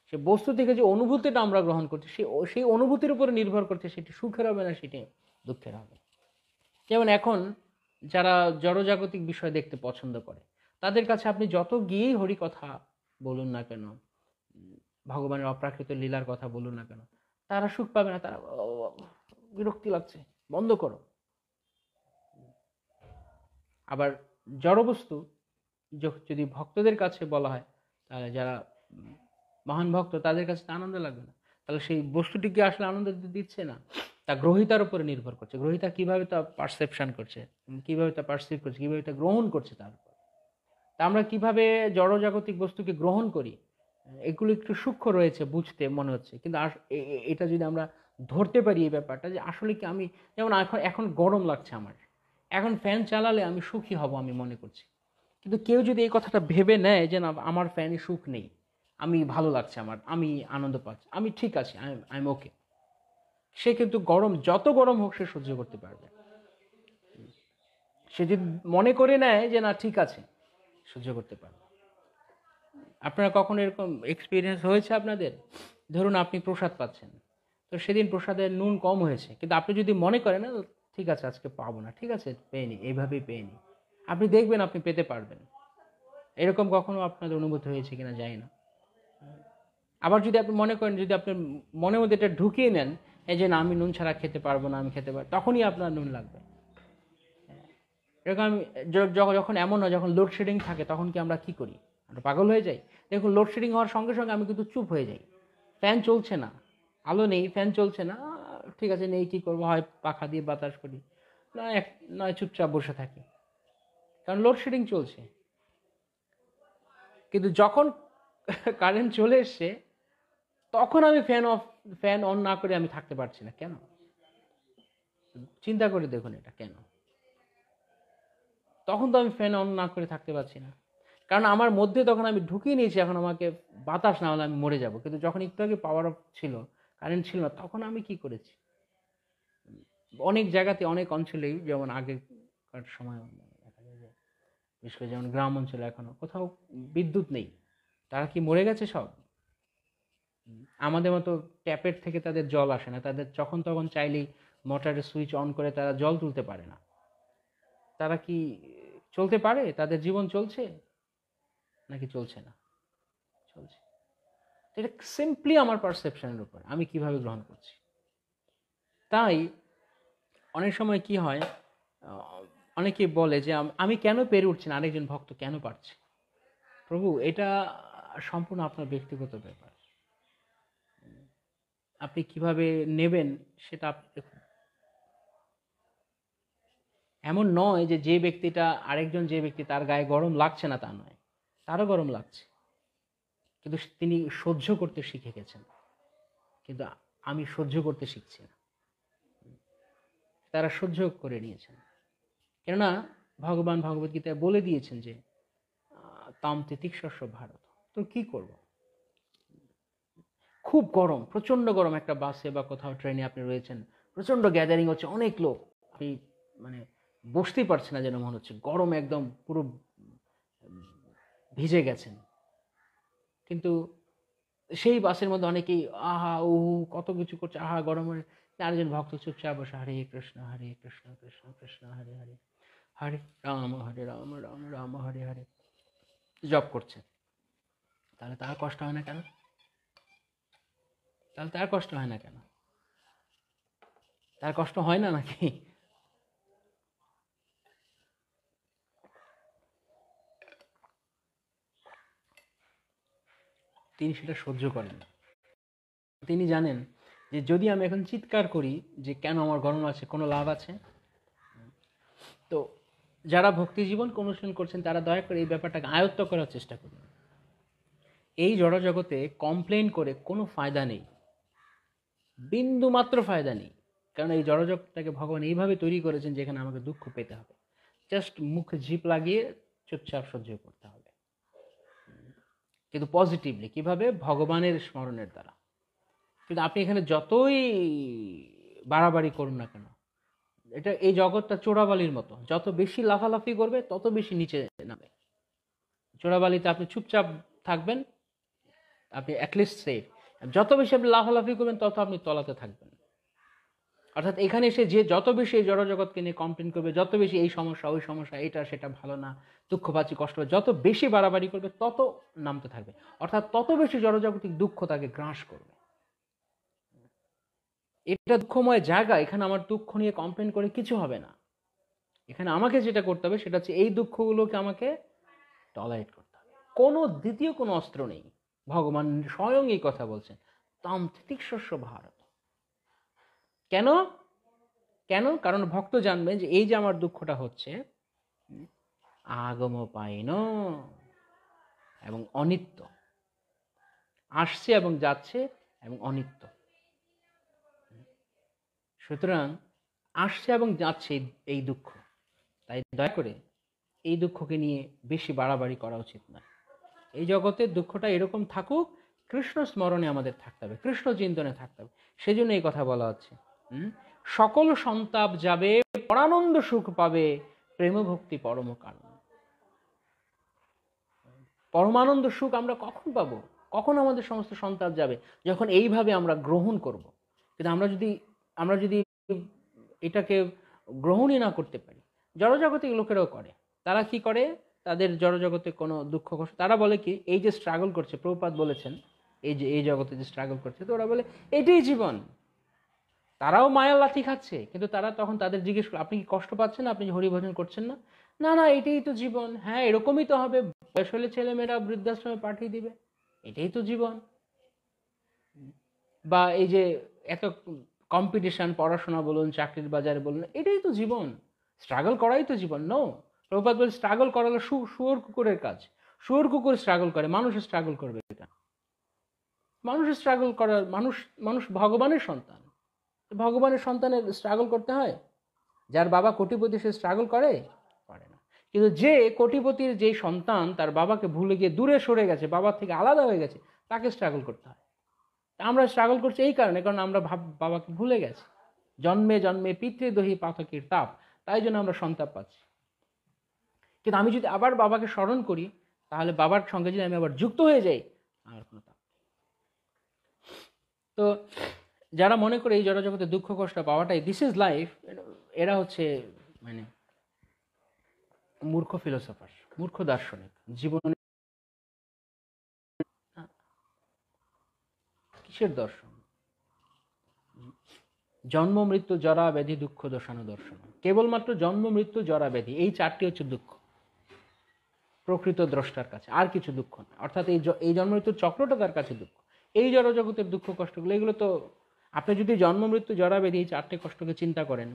সে বস্তু থেকে যে অনুভূতিটা আমরা গ্রহণ করছি, সেই অনুভূতির উপরে নির্ভর করছে সেটি সুখের হবে না সেটি দুঃখের হবে। যেমন এখন যারা জড়জাগতিক বিষয় দেখতে পছন্দ করে, তাদের কাছে আপনি যত গিয়েই হরি কথা বলুন না কেন, ভগবানের অপ্রাকৃত লীলার কথা বলুন না কেন, তারা সুখ পাবে না। তারা বিরক্তি লাগছে, বন্ধ করো। আবার জড়বস্তু যদি ভক্তদের কাছে বলা হয়, তাহলে যারা মহান ভক্ত তাদের কাছে আনন্দ লাগবে না। তাহলে সেই বস্তুটিকে আসলে আনন্দ দিচ্ছে না, তা গ্রহিতার উপরে নির্ভর করছে। গ্রহিতা কিভাবে তা পারসেপশন করছে, কিভাবে তা পারসিভ করছে, কিভাবে তা গ্রহণ করছে, তার উপর। তা আমরা কিভাবে জড়জাগতিক বস্তুকে গ্রহণ করি, এগুলো একটু সূক্ষ্ম রয়েছে বুঝতে মনে হচ্ছে, কিন্তু এটা যদি আমরা ধরতে পারি এই ব্যাপারটা, যে আসলে কি আমি, যেমন এখন গরম লাগছে আমার, এখন ফ্যান চালালে আমি সুখী হব আমি মনে করছি। কিন্তু কেউ যদি এই কথাটা ভেবে নেয় যে না, আমার ফ্যানে সুখ নেই, আমি ভালো লাগছে, আমার আমি আনন্দ পাচ্ছি, আমি ঠিক আছি, আই এম ওকে, সে কিন্তু গরম, যত গরম হোক সে সহ্য করতে পারবে। সে যদি মনে করে নেয় যে না ঠিক আছে, সহ্য করতে পারবে। আপনারা কখনো এরকম এক্সপিরিয়েন্স হয়েছে আপনাদের? ধরুন আপনি প্রসাদ পাচ্ছেন, তো সেদিন প্রসাদের নুন কম হয়েছে, কিন্তু আপনি যদি মনে করেন না ঠিক আছে আজকে পাবো না, ঠিক আছে পেয়ে নি, এইভাবেই পেয়ে নি, আপনি দেখবেন আপনি পেতে পারবেন। এরকম কখনো আপনাদের অনুভূতি হয়েছে কিনা জানি না। আবার যদি আপনি মনে করেন, যদি আপনি মনের মধ্যে এটা ঢুকিয়ে নেন, এই যে না আমি নুন ছাড়া খেতে পারবো না, আমি খেতে পারবো, তখনই আপনার নুন লাগবে। এরকম যখন এমন হয়, যখন লোডশেডিং থাকে তখন কি আমরা কি করি? আমরা পাগল হয়ে যাই। দেখুন লোডশেডিং হওয়ার সঙ্গে সঙ্গে আমি কিন্তু চুপ হয়ে যাই। ফ্যান চলছে না, আলো নেই, ফ্যান চলছে না, ঠিক আছে নেই, কী করবো, হয় পাখা দিয়ে বাতাস করি, নয় চুপচাপ বসে থাকি, কারণ লোডশেডিং চলছে। কিন্তু যখন কারেন্ট চলে এসছে, তখন আমি ফ্যান অন না করে আমি থাকতে পারছি না। কেন? চিন্তা করে দেখুন এটা কেন। তখন তো আমি ফ্যান অন না করে থাকতে পারছি না, কারণ আমার মধ্যে তখন আমি ঢুকিয়ে নিয়েছি এখন আমাকে বাতাস না হলে আমি মরে যাব। কিন্তু যখন একটু আগে পাওয়ার অফ ছিল, কারেন্ট ছিল না, তখন আমি কি করেছি? অনেক জায়গাতে, অনেক অঞ্চলেই, যেমন আগেকার সময় দেখা যায় যে বিশেষ করে যেমন গ্রাম অঞ্চলে এখনো কোথাও বিদ্যুৎ নেই, তারা কি মরে গেছে সব? আমাদের মতো ট্যাপের থেকে তাদের জল আসে না, তাদের যখন তখন চাইলেই মোটরের সুইচ অন করে তারা জল তুলতে পারে না। তারা কি চলতে পারে? তাদের জীবন চলছে নাকি চলছে না? চলছে। এটা সিম্পলি আমার পারসেপশনের উপর, আমি কিভাবে গ্রহণ করছি। তাই অনেক সময় কি হয়, অনেকে বলে যে আমি কেন পেরে উঠছি না, আরেকজন ভক্ত কেন পারছে। প্রভু, এটা সম্পূর্ণ আপনার ব্যক্তিগত ব্যাপার, আপনি কিভাবে নেবেন সেটা আপনি দেখুন। এমন নয় যে যে ব্যক্তিটা, আরেকজন যে ব্যক্তি তার গায়ে গরম লাগছে না তা নয়, তারও গরম লাগছে, কিন্তু তিনি সহ্য করতে শিখে গেছেন, কিন্তু আমি সহ্য করতে শিখছি না। তারা সহ্য করে নিয়েছেন, কেননা ভগবান ভগবদ্গীতায় বলে দিয়েছেন যে তাম তিতিক্ষস্য ভারত। তো কি করব? খুব গরম, প্রচন্ড গরম, একটা বাসে বা কোথাও ট্রেনে আপনি রয়েছেন, প্রচন্ড গ্যাদারিং হচ্ছে, অনেক লোক, আপনি মানে বসতেই পারছেন না, যেন মনে হচ্ছে গরম, একদম পুরো ভিজে গেছেন। কিন্তু সেই বাসের মধ্যে অনেকেই আহা ও কত কিছু করছে, আহা গরমের। আরেকজন ভক্ত চুপচাপ বসে হরে কৃষ্ণ কৃষ্ণ কৃষ্ণ হরে হরে, হরে রাম রাম রাম হরে হরে জপ করছে। তাহলে তার কষ্ট হয় না কেন? তার কষ্ট হয় না কেন? তার কষ্ট হয় না নাকি? তিনি সেটা সহ্য করেন না। তিনি জানেন যে যদি আমি এখন চিৎকার করি যে কেন আমার গরম আছে, কোনো লাভ আছে? তো যারা ভক্তি জীবন অনুশীলন করছেন তারা দয়া করে এই ব্যাপারটাকে আয়ত্ত করার চেষ্টা করুন। এই জড়জগতে কমপ্লেন করে কোনো ফায়দা নেই, বিন্দু মাত্র ফায়দা নেই। কারণ এই জড়জগৎটাকে ভগবান এইভাবে তৈরি করেছেন যেখানে আমাকে দুঃখ পেতে হবে, জাস্ট মুখে জিপ লাগিয়ে চুপচাপ সহ্য করতে হবে। কিন্তু পজিটিভলি কিভাবে? ভগবানের স্মরণের দ্বারা। কিন্তু আপনি এখানে যতই বাড়াবাড়ি করুন না কেন, এই জগৎটা চোরাবালির মতো, যত বেশি লাফালাফি করবে তত বেশি নিচে নামে। চোরাবালিতে আপনি চুপচাপ থাকবেন, আপনি অ্যাটলিস্ট সেফ। যত বেশি আপনি লাফালাফি করবেন তত আপনি তলাতে থাকবেন। অর্থাৎ এখানে এসে যে যত বেশি এই জড়জগৎকে নিয়ে কমপ্লেন করবে, যত বেশি এই সমস্যা ওই সমস্যা, এটা সেটা ভালো না, দুঃখ পাচ্ছি, কষ্ট, যত বেশি বাড়াবাড়ি করবে তত নামতে থাকবে। অর্থাৎ তত বেশি জড়জাগতিক দুঃখ তাকে গ্রাস করবে। এটা দুঃখময় জায়গা, এখানে আমার দুঃখ নিয়ে কমপ্লেন করে কিছু হবে না। এখানে আমাকে যেটা করতে হবে সেটা হচ্ছে এই দুঃখগুলোকে আমাকে টলারেট করতে হবে। কোনো দ্বিতীয় কোনো অস্ত্র নেই। ভগবান স্বয়ং এই কথা বলছেন, তাম তিতিক্ষস্য ভারত। কেন? কেন? কারণ ভক্ত জানবেন যে এই যে আমার দুঃখটা হচ্ছে আগম পাইন এবং অনিত্য, আসছে এবং যাচ্ছে এবং অনিত্য। সুতরাং আসছে এবং যাচ্ছে এই দুঃখ, তাই দয়া করে এই দুঃখকে নিয়ে বেশি বাড়াবাড়ি করা উচিত নয়। এই জগতের দুঃখটা এরকম থাকুক, কৃষ্ণ স্মরণে আমাদের থাকতে হবে, কৃষ্ণ চিন্তনে থাকতে হবে। সেজন্য এই কথা বলা হচ্ছে, সকল সন্তাপ যাবে, পরানন্দ সুখ পাবে, প্রেম ভক্তি পরম কারণ। পরমানন্দ সুখ আমরা কখন পাবো, কখন আমাদের সমস্ত সন্তাপ যাবে? যখন এইভাবে আমরা গ্রহণ করব। কিন্তু আমরা যদি এটাকে গ্রহণই না করতে পারি, জড়জাগতিক লোকেরাও করে। তারা কি করে? তাদের জড়জগতে কোনো দুঃখ কষ্ট, তারা বলে কি, এই যে স্ট্রাগল করছে, প্রভুপাদ বলেছেন এই জগতে যে স্ট্রাগল করছে, তো ওরা বলে এটাই জীবন। তারাও মায়ার লাথি খাচ্ছে, কিন্তু তারা তখন তাদের জিজ্ঞেস করে, আপনি কি কষ্ট পাচ্ছেন না? আপনি হরিভজন করছেন না? না না, এটাই তো জীবন। হ্যাঁ, এরকমই তো হবে, বয়স হলে ছেলেমেয়েরা বৃদ্ধাশ্রমে পাঠিয়ে দিবে, এটাই তো জীবন। বা এই যে এত কম্পিটিশন, পড়াশোনা বলুন, চাকরির বাজারে বলুন, এটাই তো জীবন, স্ট্রাগল করাই তো জীবন। নো, প্রভুপাদ বলে স্ট্রাগল করা হলো শুয়োর কুকুরের কাজ। শুয়োর কুকুর স্ট্রাগল করে, মানুষ স্ট্রাগল করবে এটা? মানুষ স্ট্রাগল করার, মানুষ ভগবানের সন্তান, ভগবানের সন্তানের স্ট্রাগল করতে হয়? যার বাবা কোটিপতি সে স্ট্রাগল করে না। কিন্তু যে কোটিপতির যে সন্তান তার বাবাকে ভুলে গিয়ে দূরে সরে গেছে, বাবার থেকে আলাদা হয়ে গেছে, তাকে স্ট্রাগল করতে হয়। আমরা স্ট্রাগল করছি এই কারণে, কারণ আমরা বাবাকে ভুলে গেছি। জন্মে জন্মে পিতৃদোহী পাতকের তাপ, তাই জন্য আমরা সন্তাপ পাচ্ছি। কিন্তু আমি যদি আবার বাবাকে স্মরণ করি, তাহলে বাবার সঙ্গে যদি আমি আবার যুক্ত হয়ে যাই, আর কোনো তাপ। তো যারা মনে করে এই জড়জগতে দুঃখ কষ্ট পাওয়াটাই দিস ইজ লাইফ, এরা হচ্ছে মানে মূর্খ ফিলোসফার, মূর্খ দার্শনিক। জীবনে কিসের দর্শন? জন্ম মৃত্যু জরা ব্যাধি দুঃখ দোষানো দর্শন। কেবলমাত্র জন্ম মৃত্যু জরা ব্যাধি, এই চারটি হচ্ছে দুঃখ প্রকৃত দ্রষ্টার কাছে, আর কিছু দুঃখ না। অর্থাৎ এই জন্ম মৃত্যুর চক্রটা তার কাছে দুঃখ। এই জড়জগতের দুঃখ কষ্টগুলো, এগুলো তো আপনি যদি জন্ম মৃত্যু জরা ব্যাধি এই চারটে কষ্টকে চিন্তা করেন,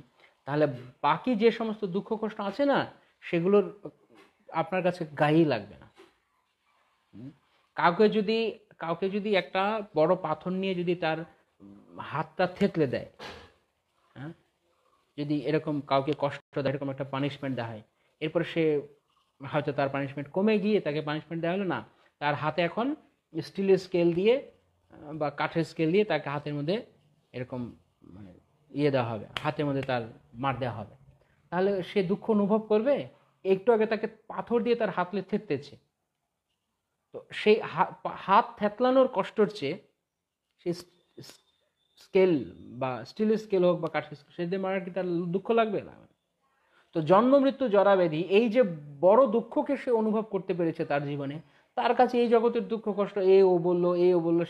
তাহলে বাকি যে সমস্ত দুঃখ কষ্ট আছে না, সেগুলোর আপনার কাছে গায়েই লাগবে না। কাউকে যদি একটা বড় পাথর নিয়ে যদি তার হাতটা থেতলে দেয়, হ্যাঁ, যদি এরকম কাউকে কষ্ট দেয়, এরকম একটা পানিশমেন্ট দেওয়া হয়, এরপরে সে হয়তো তার পানিশমেন্ট কমে গিয়ে তাকে পানিশমেন্ট দেওয়া হলো না, তার হাতে এখন স্টিলের স্কেল দিয়ে বা কাঠের স্কেল দিয়ে তাকে হাতের মধ্যে এরকম মানে দেওয়া হবে, হাতের মধ্যে তার মার দেওয়া হবে, তাহলে সে দুঃখ অনুভব করবে? একটু আগে তাকে পাথর দিয়ে তার হাতলে থেততেছে, তো সেই হাত থেতলানোর কষ্টর চেয়ে সেই স্কেল বা স্টিলের স্কেল হোক বা কাঠের স্কেল, সেদিন মারার কি তার দুঃখ লাগবে না? তো জন্ম মৃত্যু জরা ব্যাধি, এই যে বড় দুঃখকে সে অনুভব করতে পেরেছে তার জীবনে, তার কাছে এই জগতের দুঃখ কষ্ট, ও বললো,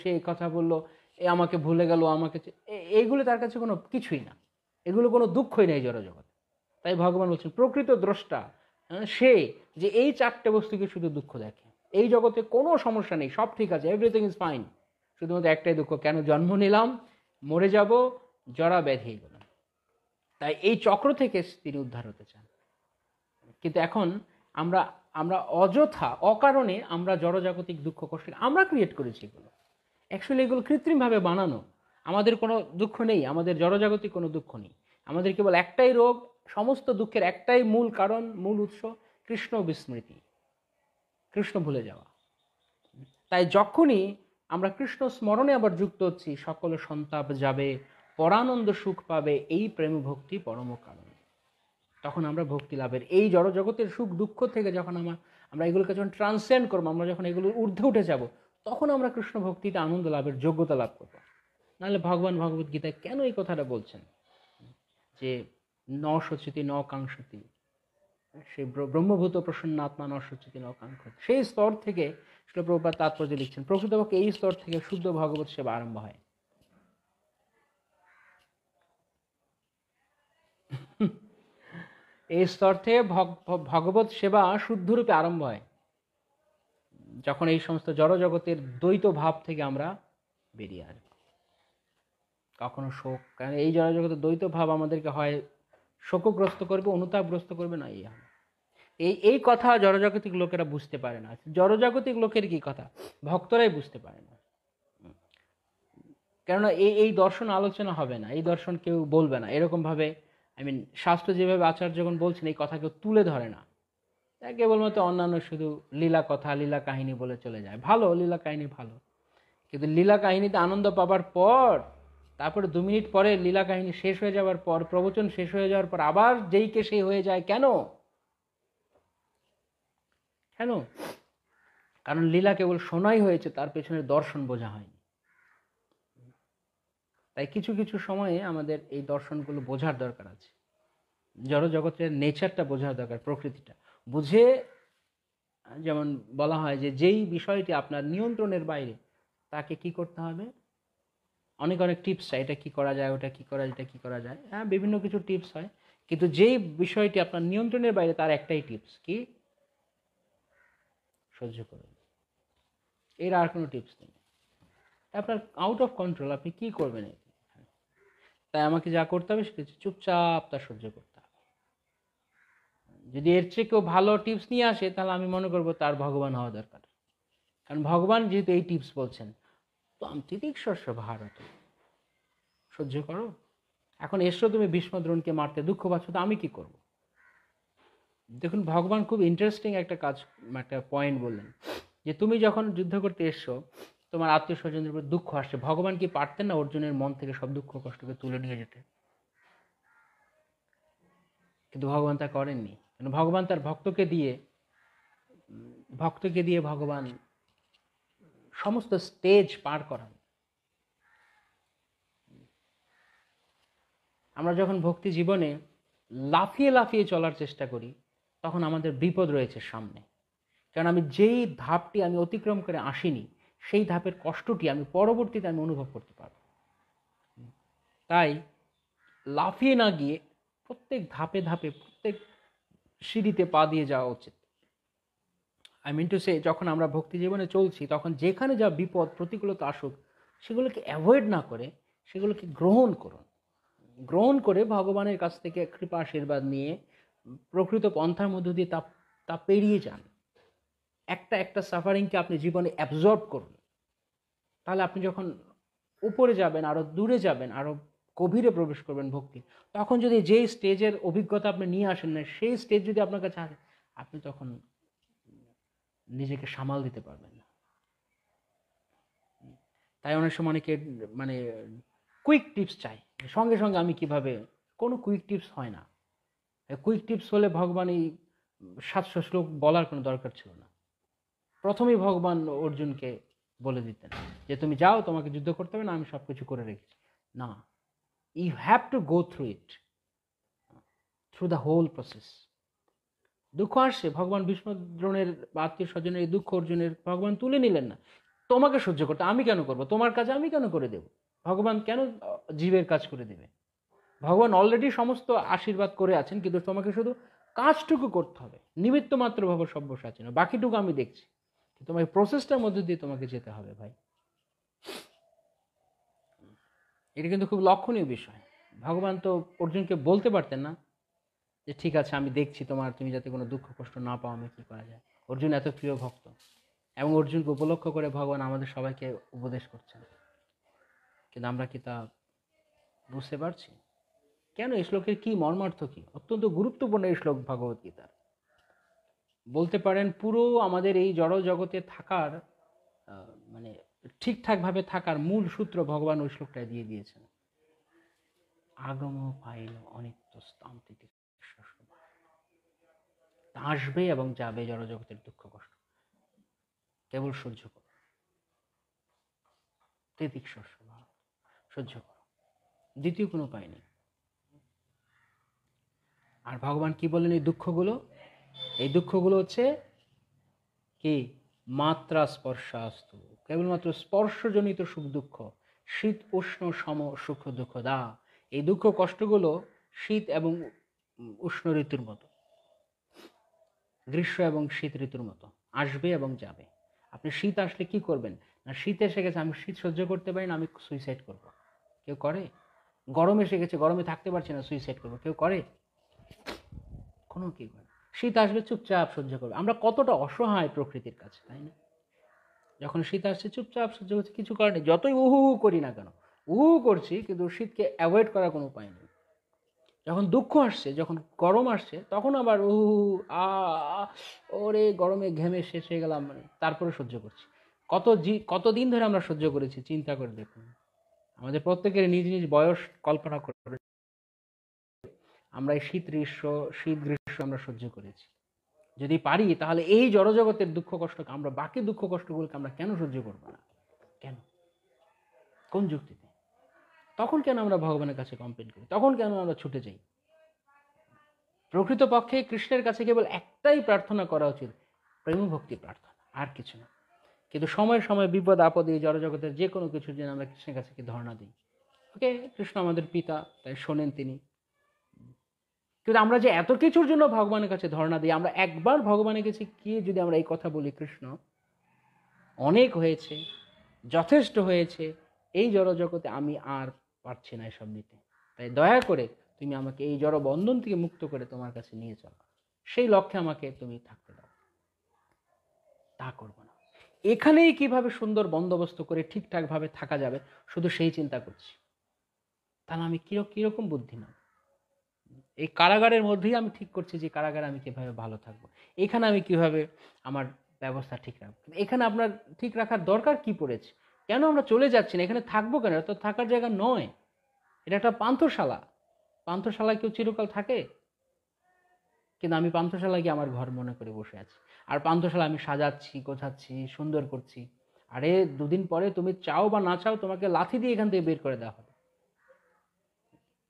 সে এই কথা বললো, এ আমাকে ভুলে গেল, আমাকে, এইগুলো তার কাছে কোনো কিছুই না, এগুলো কোনো দুঃখই নেই জড়জগতে। তাই ভগবান বলছেন প্রকৃত দ্রষ্টা সে, যে এই চারটে বস্তুকে শুধু দুঃখ দেখে। এই জগতে কোনো সমস্যা নেই, সব ঠিক আছে, এভরিথিং ইজ ফাইন, শুধুমাত্র একটাই দুঃখ, কেন জন্ম নিলাম, মরে যাব, জরা ব্যাধি এগুলো। তাই এই চক্র থেকে তিনি উদ্ধার হতে চান। কিন্তু এখন আমরা অযথা অকারণে আমরা জড়জাগতিক দুঃখ কষ্ট আমরা ক্রিয়েট করেছি। এগুলো অ্যাকচুয়ালি এগুলো কৃত্রিমভাবে বানানো। আমাদের কোনো দুঃখ নেই, আমাদের জড়জাগতিক কোনো দুঃখ নেই। আমাদের কেবল একটাই রোগ, সমস্ত দুঃখের একটাই মূল কারণ, মূল উৎস, কৃষ্ণ বিস্মৃতি, কৃষ্ণ ভুলে যাওয়া। তাই যখনই আমরা কৃষ্ণ স্মরণে আবার যুক্ত হচ্ছি, সকল সন্তাপ যাবে, পরানন্দ সুখ পাবে, এই প্রেম ভক্তি পরম কারণ। তখন আমরা ভক্তি লাভের, এই জড়জগতের সুখ দুঃখ থেকে যখন আমরা এগুলোকে যখন ট্রান্সেন্ড করবো, আমরা যখন এগুলোর ঊর্ধ্বে উঠে যাব, তখন আমরা কৃষ্ণ ভক্তিতে আনন্দ লাভের যোগ্যতা লাভ করবো। নাহলে ভগবান ভগবদ গীতায় কেন এই কথাটা বলছেন যে ন শোচতি ন কাঙ্ক্ষতি, সেই ব্রহ্মভূত প্রসন্ন আত্মা ন শোচতি ন কাঙ্ক্ষতি, সেই স্তর থেকে শিল প্রভুপাদ তাৎপর্য লিখছেন, প্রকৃতপক্ষে এই স্তর থেকে শুদ্ধ ভগবত সেবা আরম্ভ হয়। এই স্তর থেকে ভগবত সেবা শুদ্ধরূপে আরম্ভ হয় যখন এই সমস্ত জড়জগতের দ্বৈত ভাব থেকে আমরা বেরিয়ে আসব। কখনো শোক, কারণ এই জড়জগতের দ্বৈত ভাব আমাদেরকে হয় শোকগ্রস্ত করবে, অনুতাপগ্রস্ত করবে, না এই কথা জড়জাগতিক লোকেরা বুঝতে পারে না। জড়জাগতিক লোকের কি কথা ভক্তরাই বুঝতে পারে না, কেননা এই দর্শন আলোচনা হবে না, এই দর্শন কেউ বলবে না এরকমভাবে। শাস্ত্র যেভাবে আচার্যগণ বলছেন, এই কথা কেউ তুলে ধরে না, কেবলমাত্র অন্যান্য শুধু লীলা কথা, লীলা কাহিনী বলে চলে যায়। ভালো, লীলা কাহিনী ভালো, কিন্তু লীলা কাহিনীতে আনন্দ পাবার পর, তারপরে 2 মিনিট পরে লীলা কাহিনী শেষ হয়ে যাওয়ার পর, প্রবচন শেষ হয়ে যাওয়ার পর আবার যেই কে সেই হয়ে যায়, কেন? কারণ লীলা কেবল শোনাই হয়েছে, তার পেছনের দর্শন বোঝা হয়নি। তাই কিছু কিছু সময়ে আমাদের এই দর্শনগুলো বোঝার দরকার আছে। জড় জগতের নেচারটা বোঝার দরকার, প্রকৃতিটা বুঝে। যেমন বলা হয় যে যেই বিষয়টি আপনার নিয়ন্ত্রণের বাইরে, তাকে কি করতে হবে? অনেক অনেক টিপস চাই, এটা কি করা যায়, ওটা কি করা যায়, এটা কি করা যায়, হ্যাঁ বিভিন্ন কিছু টিপস হয়। কিন্তু যেই বিষয়টি আপনার নিয়ন্ত্রণের বাইরে, তার একটাই টিপস কি? সহ্য করুন। এর আর কোনো টিপস নেই। আপনার আউট অফ কন্ট্রোল, আপনি কি করবেন? তাই আমাকে যা করতে হবে সেটা হচ্ছে চুপচাপ তা সহ্য করতে হবে। যদি এর চেয়ে কেউ ভালো টিপস নিয়ে আসে, তাহলে আমি মনে করবো তার ভগবান হওয়া দরকার। কারণ ভগবান যেহেতু এই টিপস বলছেন, তো তিতিক্ষস্য ভারত, সহ্য করো। এখন এসো তুমি ভীষ্মদ্রোণকে মারতে, দুঃখ পাচ্ছ, তো আমি কি করব? দেখুন ভগবান খুব ইন্টারেস্টিং একটা কাজ, একটা পয়েন্ট বললেন, যে তুমি যখন যুদ্ধ করতে এসছো, তোমার আত্মীয় স্বজনের উপর দুঃখ আসছে, ভগবান কি পারতেন না অর্জুনের মন থেকে সব দুঃখ কষ্টকে তুলে নিয়ে যেতে? কিন্তু ভগবান তা করেননি। ভগবান তার ভক্তকে দিয়ে ভগবান সমস্ত স্টেজ পার করান। আমরা যখন ভক্তি জীবনে লাফিয়ে লাফিয়ে চলার চেষ্টা করি, তখন আমাদের বিপদ রয়েছে সামনে। কারণ আমি যেই ধাপটি আমি অতিক্রম করে আসিনি, সেই ধাপের কষ্টটি আমি পরবর্তীতে আমি অনুভব করতে পারব। তাই লাফিয়ে না গিয়ে প্রত্যেক ধাপে ধাপে, প্রত্যেক সিঁড়িতে পা দিয়ে যাওয়া উচিত। আই মিন টু সে, যখন আমরা ভক্তি জীবনে চলছি, তখন যেখানে যা বিপদ প্রতিকূলতা আসুক, সেগুলোকে অ্যাভয়েড না করে সেগুলোকে গ্রহণ করুন। গ্রহণ করে ভগবানের কাছ থেকে কৃপা আশীর্বাদ নিয়ে প্রকৃত পন্থার মধ্য দিয়ে তা পেরিয়ে যান। একটা একটা সাফারিংকে আপনি জীবনে অ্যাবজর্ব করুন। তাহলে আপনি যখন উপরে যাবেন, আরও দূরে যাবেন, আরও গভীরে প্রবেশ করবেন ভক্তি, তখন যদি যেই স্টেজের অভিজ্ঞতা আপনি নিয়ে আসেন না, সেই স্টেজ যদি আপনার কাছে আসে, আপনি তখন নিজেকে সামাল দিতে পারবেন না। তাই অনেক সময় অনেকে মানে কুইক টিপস চাই, সঙ্গে সঙ্গে আমি কিভাবে, কোনো কুইক টিপস হয় না। কুইক টিপস হলে ভগবান এই 700 শ্লোক বলার কোনো দরকার ছিল না। প্রথমেই ভগবান অর্জুনকে বলে দিতেন যে তুমি যাও, তোমাকে যুদ্ধ করতে হবে না, আমি সব কিছু করে রেখেছি। না, you have to go through it, through the whole process. দুঃখ আসছে, ভগবান ভীষ্মদ্রোণের আত্মীয় স্বজনের এই দুঃখ অর্জুনের ভগবান তুলে নিলেন না। তোমাকে সহ্য করতে আমি কেন করবো? তোমার কাজ আমি কেন করে দেব? ভগবান কেন জীবের কাজ করে দেবে? ভগবান অলরেডি সমস্ত আশীর্বাদ করে আছেন, কিন্তু তোমাকে শুধু কাজটুকু করতে হবে। নিমিত্ত মাত্র ভাব সব্যসাচী না, বাকিটুকু আমি দেখছি। তোমার প্রসেসটার মধ্যে দিয়ে তোমাকে যেতে হবে ভাই। এটা কিন্তু খুব লক্ষণীয় বিষয়। ভগবান তো অর্জুনকে বলতে পারতেন না যে ঠিক আছে আমি দেখছি তুমি যাতে কোনো দুঃখ কষ্ট না পাও, আমি কি করা যায়। অর্জুন এত প্রিয় ভক্ত, এবং অর্জুনকে উপলক্ষ করে ভগবান আমাদের সবাইকে উপদেশ করছেন। কিন্তু আমরা কি তা বুঝতে পারছি? কেন এই শ্লোকের কি মর্মার্থ, কি অত্যন্ত গুরুত্বপূর্ণ এই শ্লোক ভগবত গীতার। বলতে পারেন পুরো আমাদের এই জড় জগতে থাকার মানে ঠিকঠাকভাবে থাকার মূল সূত্র ভগবান ওই শ্লোকটায় দিয়ে দিয়েছেন। আগম পাইল অনিত্য স্তান্তিতে, আসবে এবং যাবে জড় জগতের দুঃখ কষ্ট, কেবল সহ্য করো। তিতিক্ষস্য ভারত, সহ্য করো, দ্বিতীয় কোনো উপায় নেই। আর ভগবান কি বললেন? এই দুঃখগুলো হচ্ছে কি? মাত্রা স্পর্শাস্তু, কেবলমাত্র স্পর্শজনিত সুখ দুঃখ, শীত উষ্ণ সম সুখ দুঃখ দা। এই দুঃখ কষ্টগুলো শীত এবং উষ্ণ ঋতুর মতো, গ্রীষ্ম এবং শীত ঋতুর মতো, আসবে এবং যাবে। আপনি শীত আসলে কি করবেন? না, শীত এসে গেছে, আমি শীত সহ্য করতে পারি না, আমি সুইসাইড করব। কেউ করে? গরম এসে গেছে, গরমে থাকতে পারছি না, সুইসাইড করবো। কেউ করে? কোনো কেউ করে। শীত আসবে, চুপচাপ সহ্য করবে। আমরা কতটা অসহায় প্রকৃতির কাছে, তাই না? যখন শীত আসছে চুপচাপ সহ্য করছি, কিছু করেনি। যতই উহু করি না কেন, উহু করছি, কিন্তু শীতকে অ্যাভয়েড করার কোনো উপায় নেই। যখন দুঃখ আসছে, যখন গরম আসছে, তখন আবার আ ওরে গরমে ঘেমে শেষ হয়ে গেলাম, তারপরে সহ্য করছি। কতদিন ধরে আমরা সহ্য করেছি চিন্তা করে দেখুন। আমাদের প্রত্যেকের নিজ নিজ বয়স কল্পনা করে আমরা এই শীত গ্রীষ্ম আমরা সহ্য করেছি। যদি পারি তাহলে এই জড়জগতের দুঃখ কষ্টকে আমরা, বাকি দুঃখ কষ্টগুলোকে আমরা কেন সহ্য করবো না? কেন? কোন যুক্তিতে? তখন কেন আমরা ভগবানের কাছে কমপ্লেন করি? তখন কেন আমরা ছুটে যাই? প্রকৃতপক্ষে কৃষ্ণের কাছে কেবল একটাই প্রার্থনা করা উচিত, প্রেম ভক্তি প্রার্থনা, আর কিছু না। কিন্তু সময়ের সময় বিপদ আপদে জড়জগতের যে কোনো কিছুর জন্য আমরা কৃষ্ণের কাছে কি ধর্ণা দিই। ওকে, কৃষ্ণ আমাদের পিতা, তাই শোনেন তিনি। কিন্তু আমরা যে এত কিছুর জন্য ভগবানের কাছে ধর্ণা দিই, আমরা একবার ভগবানের কাছে গিয়ে যদি আমরা এই কথা বলি, কৃষ্ণ অনেক হয়েছে, যথেষ্ট হয়েছে, এই জড়জগতে আমি আর পারছি না এসব নিতে, তাই দয়া করে তুমি আমাকে এই জড় বন্ধন থেকে মুক্ত করে তোমার কাছে নিয়ে চলো, সেই লক্ষ্যে আমাকে তুমি থাকতে দাও। তা করবো না। এখানেই কিভাবে সুন্দর বন্দোবস্ত করে ঠিকঠাকভাবে থাকা যাবে শুধু সেই চিন্তা করছি। তাহলে আমি কিরকম বুদ্ধিমান। এই কারাগারের মধ্যেই আমি ঠিক করছি যে কারাগারে আমি কিভাবে ভালো থাকবো, এখানে আমি কিভাবে আমার ব্যবস্থা ঠিক রাখবো। এখানে আপনার ঠিক রাখার দরকার কি পড়েছে? কেন আমরা চলে যাচ্ছি না? এখানে থাকবো কেন? এটা তো থাকার জায়গা নয়, এটা একটা পান্থশালা। পান্থশালায় কেউ চিরকাল থাকে? কিন্তু আমি পান্থশালায় গিয়ে আমার ঘর মনে করে বসে আছি, আর পান্থশালা আমি সাজাচ্ছি, গোছাচ্ছি, সুন্দর করছি। আরে দুদিন পরে তুমি চাও বা না চাও তোমাকে লাথি দিয়ে এখান থেকে বের করে দেওয়া হবে।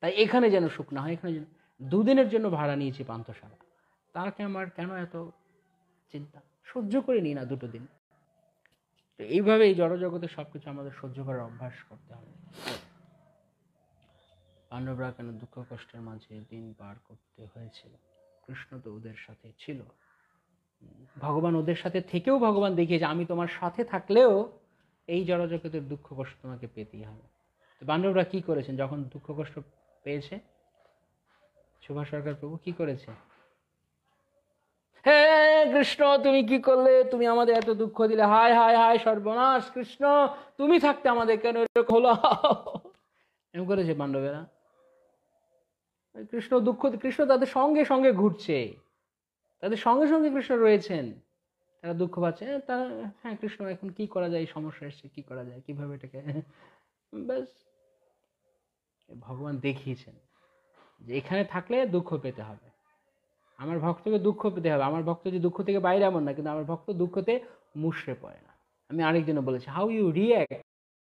তাই এখানে যেন সুখ না হয়, এখানে যেন, দুদিনের জন্য ভাড়া নিয়েছি পান্থশালা, তাকে আমার কেন এত চিন্তা? সহ্য করে নিই না দুটো দিন। তো এইভাবে এই জড়জগতে সবকিছু আমাদের সহ্য করার অভ্যাস করতে হবে। পাণ্ডবরা কেন দুঃখ কষ্টের মাঝে দিন পার করতে হয়েছিল? কৃষ্ণ তো ওদের সাথে ছিল। ভগবান ওদের সাথে থেকেও ভগবান দেখিয়েছে আমি তোমার সাথে থাকলেও এই জড়জগতের দুঃখ কষ্ট তোমাকে পেতেই হবে। তো পাণ্ডবরা কি করেছেন যখন দুঃখ কষ্ট পেয়েছে? সুভাষ সরকার প্রভু কি করেছে? হ্যাঁ কৃষ্ণ তুমি কি করলে, তুমি আমাদের এত দুঃখ দিলে, হায় হায় হায় সর্বনাশ, কৃষ্ণ তুমি থাকতে আমাদের কেন এরকম হলো, এমন করেছে পাণ্ডবেরা। কৃষ্ণ তাদের সঙ্গে সঙ্গে ঘুরছে, তাদের সঙ্গে সঙ্গে কৃষ্ণ রয়েছেন। তারা দুঃখ পাচ্ছে, তারা হ্যাঁ কৃষ্ণ এখন কি করা যায়, এই সমস্যা এসছে, কি করা যায়, কিভাবে এটাকে, ব্যাস ভগবান দেখিয়েছেন যে এখানে থাকলে দুঃখ পেতে হবে, আমার ভক্তকে দুঃখ পেতে হবে। আমার ভক্ত যে দুঃখ থেকে বাইরে এমন না, কিন্তু আমার ভক্ত দুঃখতে মুষড়ে পড়ে না। আমি আরেকজনে বলেছি, how you react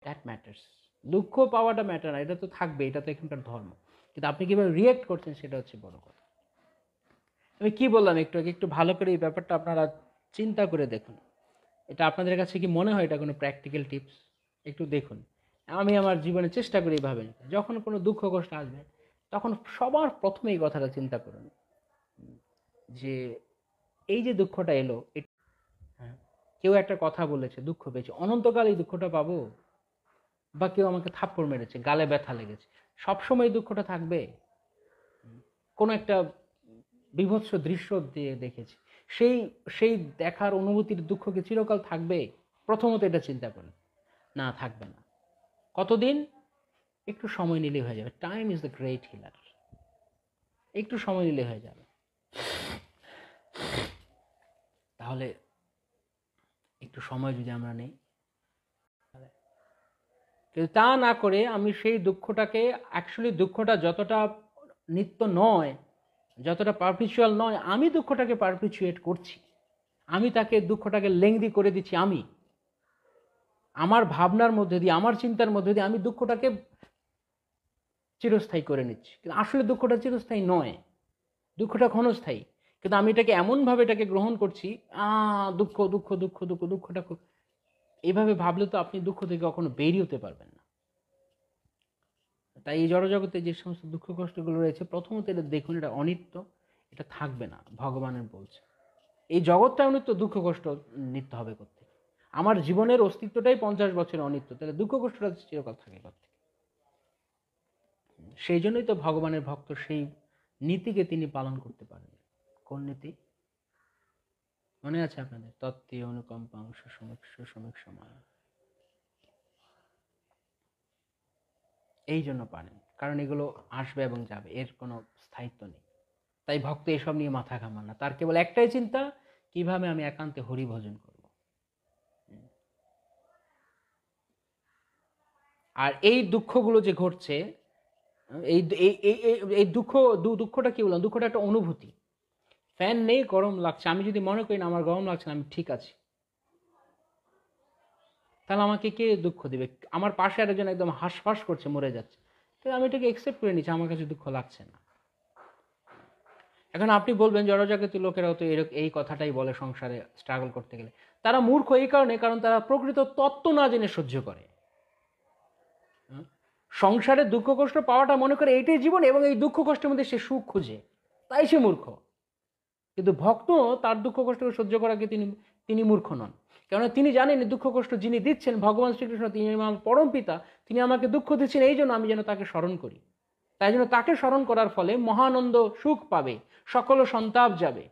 that matters. দুঃখ পাওয়াটা ম্যাটার না, এটা তো থাকবে, এটা তো এখানকার ধর্ম, কিন্তু আপনি কিভাবে রিঅ্যাক্ট করছেন সেটা হচ্ছে বড় কথা। আমি কি বললাম একটু আগে, একটু ভালো করে এই ব্যাপারটা আপনারা চিন্তা করে দেখুন। এটা আপনাদের কাছে কি মনে হয় এটা কোনো প্র্যাকটিক্যাল টিপস? একটু দেখুন। আমি আমার জীবনে চেষ্টা করি এইভাবে, যখন কোনো দুঃখ কষ্ট আসবে তখন সবার প্রথমে এই কথাটা চিন্তা করুন যে এই যে দুঃখটা এলো, হ্যাঁ, কেউ একটা কথা বলেছে, দুঃখ পেয়েছে, অনন্তকাল এই দুঃখটা পাবো? বা কেউ আমাকে থাপ্পড় মেরেছে, গালে ব্যথা লেগেছে, সবসময় দুঃখটা থাকবে? কোনো একটা বিভৎস দৃশ্য দিয়ে দেখেছি, সেই সেই দেখার অনুভূতির দুঃখ কি চিরকাল থাকবে? প্রথমত এটা চিন্তা করুন। না, থাকবে না। কতদিন? একটু সময় নিলে হয়ে যাবে। Time is the great healer. একটু সময় নিলে হয়ে যাবে। তাহলে একটু সময় যদি আমরা নেই, কিন্তু তা না করে আমি সেই দুঃখটাকে, অ্যাকচুয়ালি দুঃখটা যতটা নিত্য নয়, যতটা পারপিচুয়াল নয়, আমি দুঃখটাকে পারপিচুয়েট করছি, আমি তাকে দুঃখটাকে লেংদি করে দিচ্ছি। আমি আমার ভাবনার মধ্যে দিয়ে, আমার চিন্তার মধ্যে দিয়ে আমি দুঃখটাকে চিরস্থায়ী করে নিচ্ছি, কিন্তু আসলে দুঃখটা চিরস্থায়ী নয়, দুঃখটা ক্ষণস্থায়ী। কিন্তু আমি এটাকে এমনভাবে এটাকে গ্রহণ করছি, দুঃখ দুঃখ দুঃখ দুঃখ, দুঃখটা এইভাবে ভাবলে তো আপনি দুঃখ থেকে কখনো বেরিয়ে হতে পারবেন না। তাই এই জড়জগতে যে সমস্ত দুঃখ কষ্টগুলো রয়েছে, প্রথমত এটা দেখুন, এটা অনিত্য, এটা থাকবে না। ভগবানের বলছে এই জগৎটা অনিত্য, দুঃখ কষ্ট নিত্য হবে কোথেকে? আমার জীবনের অস্তিত্বটাই 50 বছর অনিত্য, তাহলে দুঃখ কষ্টটা চিরকাল থাকে কোথেকে? সেই জন্যই তো ভগবানের ভক্ত সেই নীতিকে তিনি পালন করতে পারেন। কোন নীতি মনে আছে আপনাদের? তত্ত্বে অনুকম্পাং সুসমীক সময়। এই জন্য পারেন, কারণ এগুলো আসবে এবং যাবে, এর কোনো স্থায়িত্ব নেই। তাই ভক্ত এসব নিয়ে মাথা ঘামান না, তার কেবল একটাই চিন্তা, কিভাবে আমি একান্তে হরি ভজন করব। আর এই দুঃখগুলো যে ঘটছে, এই এই দুঃখটা কি বললাম, দুঃখটা একটা অনুভূতি, ফ্যান নেই, গরম লাগছে, আমি যদি মনে করি না আমার গরম লাগছে না, আমি ঠিক আছি, তাহলে আমাকে কে দুঃখ দিবে? আমার পাশে আরেকজন একদম হাঁসফাঁস করছে, মরে যাচ্ছে, তাহলে আমি এটাকে একসেপ্ট করে নিচ্ছি, আমার কাছে দুঃখ লাগছে না। এখন আপনি বলবেন জড়জাগতিক লোকেরাও তো এই কথাটাই বলে সংসারে স্ট্রাগল করতে গেলে। তারা মূর্খ এই কারণে, কারণ তারা প্রকৃত তত্ত্ব না জেনে সহ্য করে। সংসারে দুঃখ কষ্ট পাওয়াটা মনে করে এইটাই জীবন, এবং এই দুঃখ কষ্টের মধ্যে সে সুখ খুঁজে, তাই সে মূর্খ। কিন্তু ভক্ত তার দুঃখ কষ্টকে সহ্য করাকে তিনি মূর্খ নন, কেননা তিনি জানেন দুঃখ কষ্ট যিনি দিচ্ছেন ভগবান শ্রীকৃষ্ণ, তিনি আমার পরম পিতা, তিনি আমাকে দুঃখ দিচ্ছেন এই জন্য আমি যেন তাকে স্মরণ করি। তাই জন্য তাকে স্মরণ করার ফলে মহানন্দ সুখ পাবে, সকল সন্তাপ যাবে,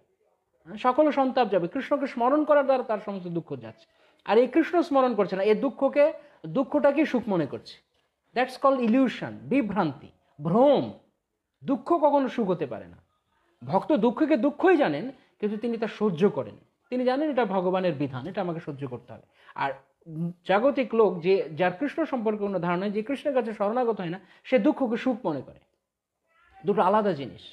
সকল সন্তাপ যাবে। কৃষ্ণকে স্মরণ করার দ্বারা তার সমস্ত দুঃখ যাচ্ছে। আর এই কৃষ্ণ স্মরণ করছে না, এই দুঃখটাকে সুখ মনে করছে। দ্যাটস কল্ড ইলিউশন, বিভ্রান্তি, ভ্রম। দুঃখ কখনো সুখ হতে পারে না। ভক্ত দুঃখকে দুঃখই জানেন, কিন্তু তিনি তা সহ্য করেন। তিনি জানেন এটা ভগবানের বিধান, এটা আমাকে সহ্য করতে হবে। আর জাগতিক লোক, যার কৃষ্ণ সম্পর্কে কোনো ধারণা, যে কৃষ্ণের কাছে শরণাগত হয় না, সে দুঃখকে সুখ মনে করে। দুটো আলাদা জিনিস,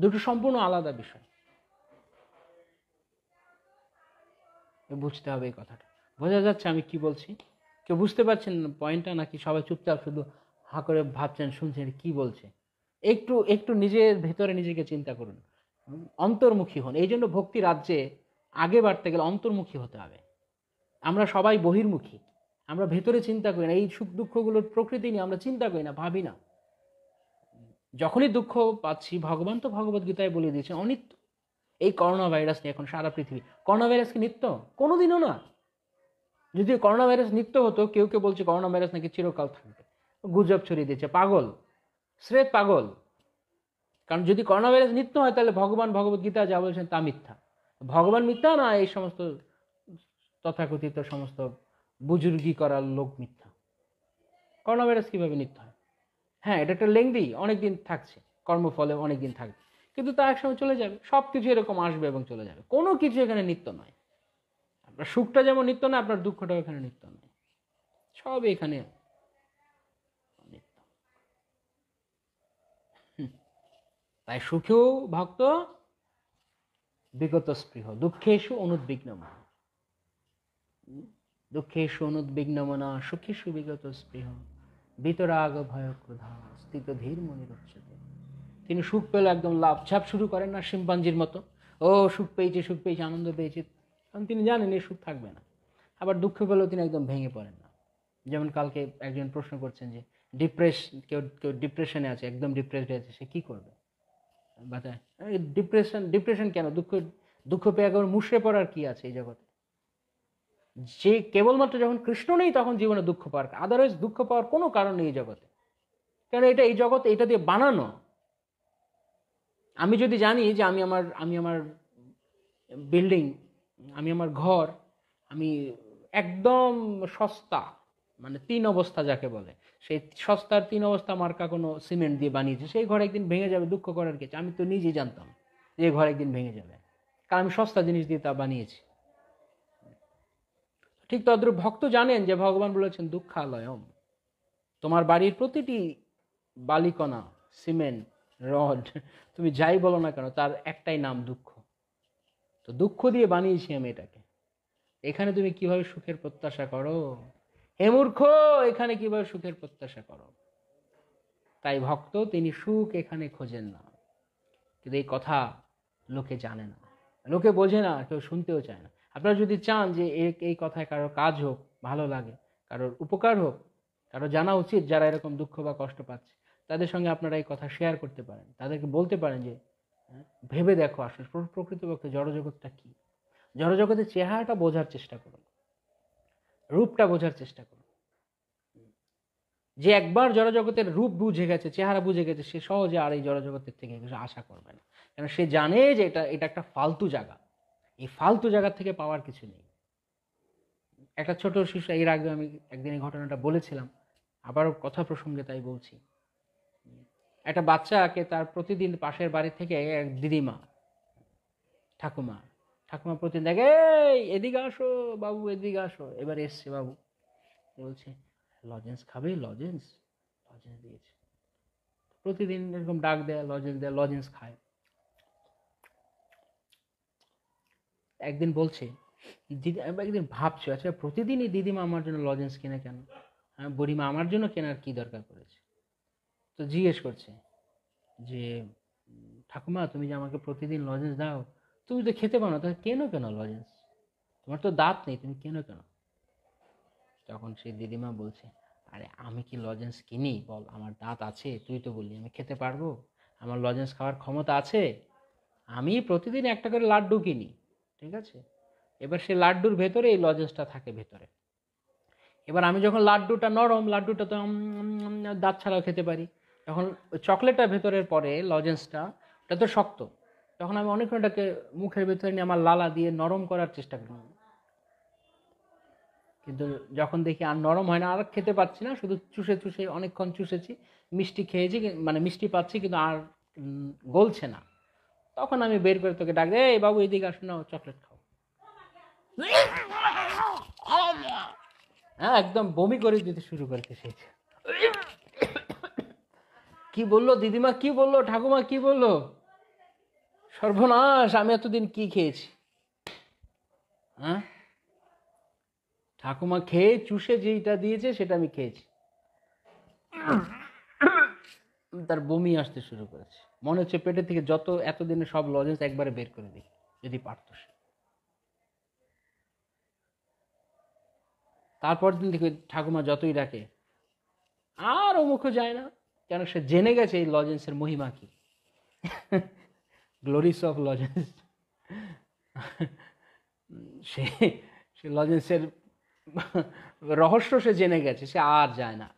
দুটো সম্পূর্ণ আলাদা বিষয়। বুঝতে হবে এই কথাটা। বোঝা যাচ্ছে আমি কি বলছি? কেউ বুঝতে পারছেন পয়েন্টটা, নাকি সবাই চুপচাপ শুধু হা করে ভাবছেন, শুনছেন কি বলছে? একটু একটু নিজের ভেতরে নিজেকে চিন্তা করুন, অন্তর্মুখী হন। এই জন্য ভক্তি রাজ্যে আগে বাড়তে গেলে অন্তর্মুখী হতে হবে। আমরা সবাই বহির্মুখী, আমরা ভেতরে চিন্তা করি না, এই সুখ দুঃখগুলোর প্রকৃতি নিয়ে আমরা চিন্তা করি না, ভাবি না। যখনই দুঃখ পাচ্ছি, ভগবান তো ভগবদ্গীতায় বলে দিয়েছেন অনিত্য। এই করোনা ভাইরাস নিয়ে এখন সারা পৃথিবী, করোনা ভাইরাস কি নিত্য? কোনোদিনও না। যদি করোনা ভাইরাস নিত্য হতো, কেউ কেউ বলছে করোনা ভাইরাস নাকি চিরকাল থাকবে, গুজব ছড়িয়ে দিচ্ছে, পাগল, স্রেফ পাগল। কারণ যদি করোনা ভাইরাস নিত্য হয়, তাহলে ভগবান ভগবদ্গীতা যা বলছেন তা মিথ্যা। ভগবান মিথ্যা না, এই সমস্ত তথাকথিত সমস্ত বুজুর্গি করার লোক মিথ্যা। করোনা ভাইরাস কিভাবে নিত্য হয়? হ্যাঁ, এটা একটা লেংদি, অনেকদিন থাকছে, কর্মফলে অনেকদিন থাকবে, কিন্তু তা একসময় চলে যাবে। সব কিছু এরকম আসবে এবং চলে যাবে, কোনো কিছু এখানে নিত্য নয়। আপনার সুখটা যেমন নিত্য নয়, আপনার দুঃখটাও এখানে নিত্য নয়, সব এখানে নিত্য। তাই সুখেও ভক্ত বিগত স্পৃহ, দুঃখেষু অনুদ্বিগ্নমনা, দুঃখেষু অনুদ্বিগ্নমনা সুখেষু বিগত স্পৃহ, বিতরাগ ভয় ক্রোধা স্থিত ধীর মনিরুচ্যতে। তিনি সুখ পেলে একদম লাভঝাপ শুরু করেন না, শিম্পাঞ্জির মতো। ও সুখ পেয়েছি, সুখ পেয়েছি, আনন্দ পেয়েছি, কারণ তিনি জানেন এই সুখ থাকবে না। আবার দুঃখ পেলেও তিনি একদম ভেঙে পড়েন না। যেমন কালকে একজন প্রশ্ন করছেন যে কেউ কেউ ডিপ্রেশনে আছে, একদম ডিপ্রেসড আছে, সে কি করবে? বাতায় ডিপ্রেশন কেন? দুঃখ পেয়ে একবার মুষড়ে পড়ার কি আছে এই জগতে? যে কেবলমাত্র যখন কৃষ্ণ নেই তখন জীবনে দুঃখ পাওয়ার, আদারওয়াইজ দুঃখ পাওয়ার কোনো কারণ নেই এই জগতে। কারণ এই জগৎ এটা দিয়ে বানানো। আমি যদি জানি যে আমি আমার বিল্ডিং, আমি আমার ঘর, আমি একদম সস্তা, মানে 3 অবস্থা যাকে বলে, সেই সস্তার 3 অবস্থা মার্কা কোনো সিমেন্ট দিয়ে বানিয়েছে, সেই ঘর একদিন ভেঙে যাবে, দুঃখ করার কিছু। আমি তো নিজেই জানতাম যে ঘর একদিন ভেঙে যাবে, কারণ আমি সস্তা জিনিস দিয়ে তা বানিয়েছি। ঠিক তদ্রূপ ভক্ত জানেন যে ভগবান বলেছেন দুঃখালয়ম, তোমার বাড়ির প্রতিটি বালিকণা, সিমেন্ট, রড, তুমি যাই বলো না কেন, তার একটাই নাম দুঃখ। তো দুঃখ দিয়ে বানিয়েছি আমি এটাকে। এখানে তুমি কিভাবে সুখের প্রত্যাশা করো? হে মূর্খ, এখানে কিভাবে সুখের প্রত্যাশা করো? তাই ভক্ত তিনি সুখ এখানে খোঁজেন না। কিন্তু এই কথা লোকে জানে না, লোকে বোঝে না, কেউ শুনতেও চায় না। আপনারা যদি চান যে এই কথায় কারোর কাজ হোক, ভালো লাগে, কারোর উপকার হোক, কারো জানা উচিত যারা এরকম দুঃখ বা কষ্ট পাচ্ছে, তাদের সঙ্গে আপনারা এই কথা শেয়ার করতে পারেন। তাদেরকে বলতে পারেন যে ভেবে দেখো আসলে প্রকৃতপক্ষে জড়জগৎটা কি। জড়জগতের চেহারাটা বোঝার চেষ্টা করুন, রূপটা বোঝার চেষ্টা করুন। যে একবার জড়জগতের রূপ বুঝে গেছে, চেহারা বুঝে গেছে, সে সহজে আর এই জড়জগতের থেকে কিছু আশা করবে না। কারণ সে জানে যে এটা একটা ফালতু জায়গা, এই ফালতু জায়গা থেকে পাওয়ার কিছু নেই। একটা ছোট শিশু, এর আগে আমি একদিন এই ঘটনাটা বলেছিলাম, আবারও কথা প্রসঙ্গে তাই বলছি। একটা বাচ্চাকে তার প্রতিদিন পাশের বাড়ি থেকে এক দিদিমা, ঠাকুমা ঠাকুমা প্রতিদিন দেখে, এই এদিকে আসো বাবু, এদিকে আসো। এবার এসছে বাবু, বলছে লজেন্স খাবে? লজেন্স লজেন্স দিয়েছে। প্রতিদিন এরকম ডাক দেয়, লজেন্স দেয়, লজেন্স খায়। একদিন বলছে, দিদি একদিন ভাবছো, আচ্ছা প্রতিদিনই দিদিমা আমার জন্য লজেন্স কিনে কেন? হ্যাঁ, বুড়িমা আমার জন্য কেনার কি দরকার পড়েছে? তো জিজ্ঞেস করছে যে ঠাকুমা তুমি যে আমাকে প্রতিদিন লজেন্স দাও, তুমি তো খেতে পারো না, তাহলে কেনো কেন লজেন্স? তোমার তো দাঁত নেই, তুমি কেনো কেন? তখন সেই দিদিমা বলছে, আরে আমি কি লজেন্স কিনি বল? আমার দাঁত আছে, তুই তো বললি আমি খেতে পারবো, আমার লজেন্স খাওয়ার ক্ষমতা আছে। আমি প্রতিদিন একটা করে লাড্ডু কিনি, ঠিক আছে? এবার সেই লাড্ডুর ভেতরে এই লজেন্সটা থাকে ভেতরে। এবার আমি যখন লাড্ডুটা নরম, লাড্ডুটা তো দাঁত ছাড়াও খেতে পারি, যখন চকলেটটা ভেতরের পরে লজেন্সটা, ওটা তো শক্ত, তখন আমি অনেকক্ষণ ওটাকে মুখের ভেতরে নিয়ে আমার লালা দিয়ে নরম করার চেষ্টা করি, কিন্তু যখন দেখি আর নরম হয় না, আর খেতে পাচ্ছি না, শুধু চুষে চুষে অনেকক্ষণ চুষেছি, মিষ্টি খেয়েছি, মানে মিষ্টি পাচ্ছি কিন্তু আর গলছে না, তখন আমি বের করে তোকে ডাক দেয়, এই বাবু এদিকে আসুন না, চকলেট খাও। হ্যাঁ, একদম বমি করে দিতে শুরু করতে চেয়েছে। কি বললো দিদিমা, কি বললো ঠাকুমা, কি বললো? সর্বনাশ, আমি এতদিন কি খেয়েছি? হ্যাঁ, ঠাকুমা খেয়ে চুষে যেটা দিয়েছে সেটা আমি খেয়েছি। তার বমি আসতে শুরু করেছে, মনে হচ্ছে পেটের থেকে যত এতদিনে সব লজেন্স একবারে বের করে দিই, যদি পারত সে। তারপর দিন থেকে ঠাকুমা যতই ডাকে আর ও মুখে যায় না, কেন সে জেনে গেছে এই লজেন্সের মহিমা কি, গ্লোরিস অফ লজেন্স। সে সে লজেন্সের রহস্য সে জেনে গেছে, সে আর যায় না।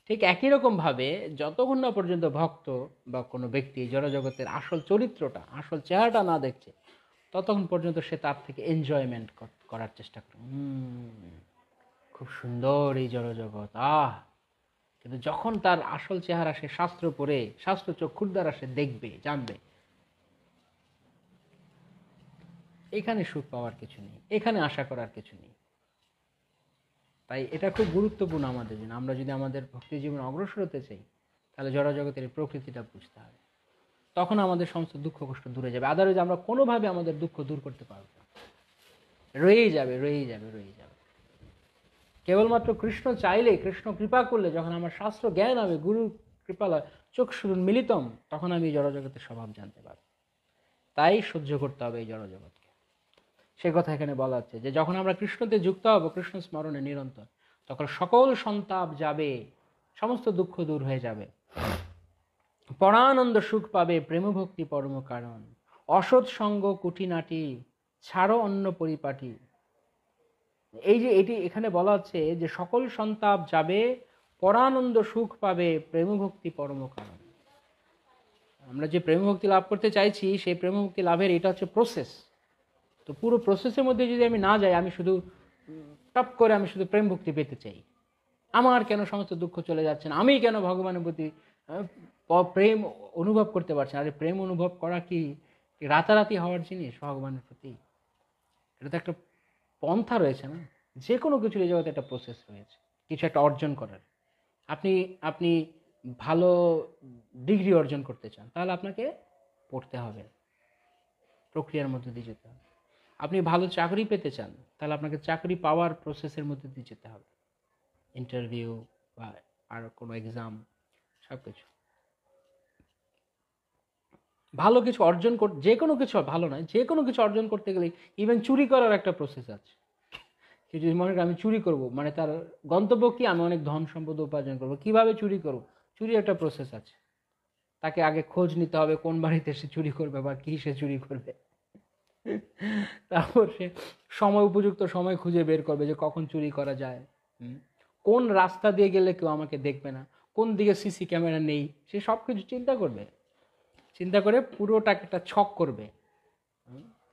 ঠিক একই রকম ভাবে যতক্ষণ না পর্যন্ত ভক্ত বা কোনো ব্যক্তি জড়জগতের আসল চরিত্রটা, আসল চেহারাটা না দেখছে, ততক্ষণ পর্যন্ত সে তার থেকে এনজয়মেন্ট করার চেষ্টা করে। খুব সুন্দর এই জড়জগৎ, কিন্তু যখন তার আসল চেহারা সে শাস্ত্র পড়ে, শাস্ত্র চক্ষুর দ্বারা সে দেখবে, জানবে, এখানে সুখ পাওয়ার কিছু নেই, এখানে আশা করার কিছু নেই। তাই এটা খুব গুরুত্বপূর্ণ আমাদের জন্য। আমরা যদি আমাদের ভক্তি জীবনে অগ্রসর হতে চাই, তাহলে জড়জগতের প্রকৃতিটা বুঝতে হবে, তখন আমাদের সমস্ত দুঃখ কষ্ট দূরে যাবে। আদারওয়াইজ আমরা কোনোভাবে আমাদের দুঃখ দূর করতে পারবো না, রয়েই যাবে, রয়েই যাবে, রয়েই যাবে। কেবলমাত্র কৃষ্ণ চাইলে, কৃষ্ণ কৃপা করলে, যখন আমার শাস্ত্র জ্ঞান হবে, গুরু কৃপালয় চক্ষুরুন মিলিতম, তখন আমি জড়জগতের স্বভাব জানতে পারবো। তাই সহ্য করতে হবে এই জড়জগৎকে। সে কথা এখানে বলা হচ্ছে যে যখন আমরা কৃষ্ণতে যুক্ত হব, কৃষ্ণ স্মরণে নিরন্তর, তখন সকল সন্তাপ যাবে, সমস্ত দুঃখ দূর হয়ে যাবে, পরানন্দ সুখ পাবে, প্রেমভক্তি পরম কারণ, অসৎ সঙ্গ কুটিনাটি, ছাড়ো অন্য পরিপাটি। এই যে এটি এখানে বলা হচ্ছে যে সকল সন্তাপ যাবে, পরানন্দ সুখ পাবে, প্রেমভক্তি পরম কারণ। আমরা যে প্রেমভক্তি লাভ করতে চাইছি, সেই প্রেমভক্তি লাভের এটা হচ্ছে প্রসেস। তো পুরো প্রসেসের মধ্যে যদি আমি না যাই, আমি শুধু টপ করে আমি শুধু প্রেম ভক্তি পেতে চাই, আমার কেন সমস্ত দুঃখ চলে যাচ্ছে না, আমি কেন ভগবানের প্রতি প্রেম অনুভব করতে পারছি না? আরে প্রেম অনুভব করা কি রাতারাতি হওয়ার জিনিস ভগবানের প্রতি? এটা তো একটা পন্থা রয়েছে না, যে কোনো কিছুর এই জগতে একটা প্রসেস রয়েছে, কিছু একটা অর্জন করার। আপনি আপনি ভালো ডিগ্রি অর্জন করতে চান, তাহলে আপনাকে পড়তে হবে, প্রক্রিয়ার মধ্যে দিয়ে যেতে হবে। আপনি ভালো চাকরি পেতে চান, তাহলে আপনাকে চাকরি পাওয়ার প্রসেসের মধ্যে দিয়ে যেতে হবে, ইন্টারভিউ বা আর কোনো এক্সাম, সব কিছু। ভালো কিছু অর্জন করতে, যে কোনো কিছু ভালো নয়, যে কোনো কিছু অর্জন করতে গেলে ইভেন চুরি করার একটা প্রসেস আছে। কেউ যদি মনে করে আমি চুরি করব, মানে তার গন্তব্য কি, আমি অনেক ধন সম্পদ উপার্জন করব, কিভাবে চুরি করব? চুরি একটা প্রসেস আছে, তাকে আগে খোঁজ নিতে হবে কোন বাড়িতে সে চুরি করবে বা কি সে চুরি করবে, তারপর সে সময়, উপযুক্ত সময় খুঁজে বের করবে যে কখন চুরি করা যায়, কোন রাস্তা দিয়ে গেলে কেউ আমাকে দেখবে না, কোন দিকে সিসি ক্যামেরা নেই, সে সব কিছু চিন্তা করবে, চিন্তা করে পুরোটাকে একটা ছক করবে,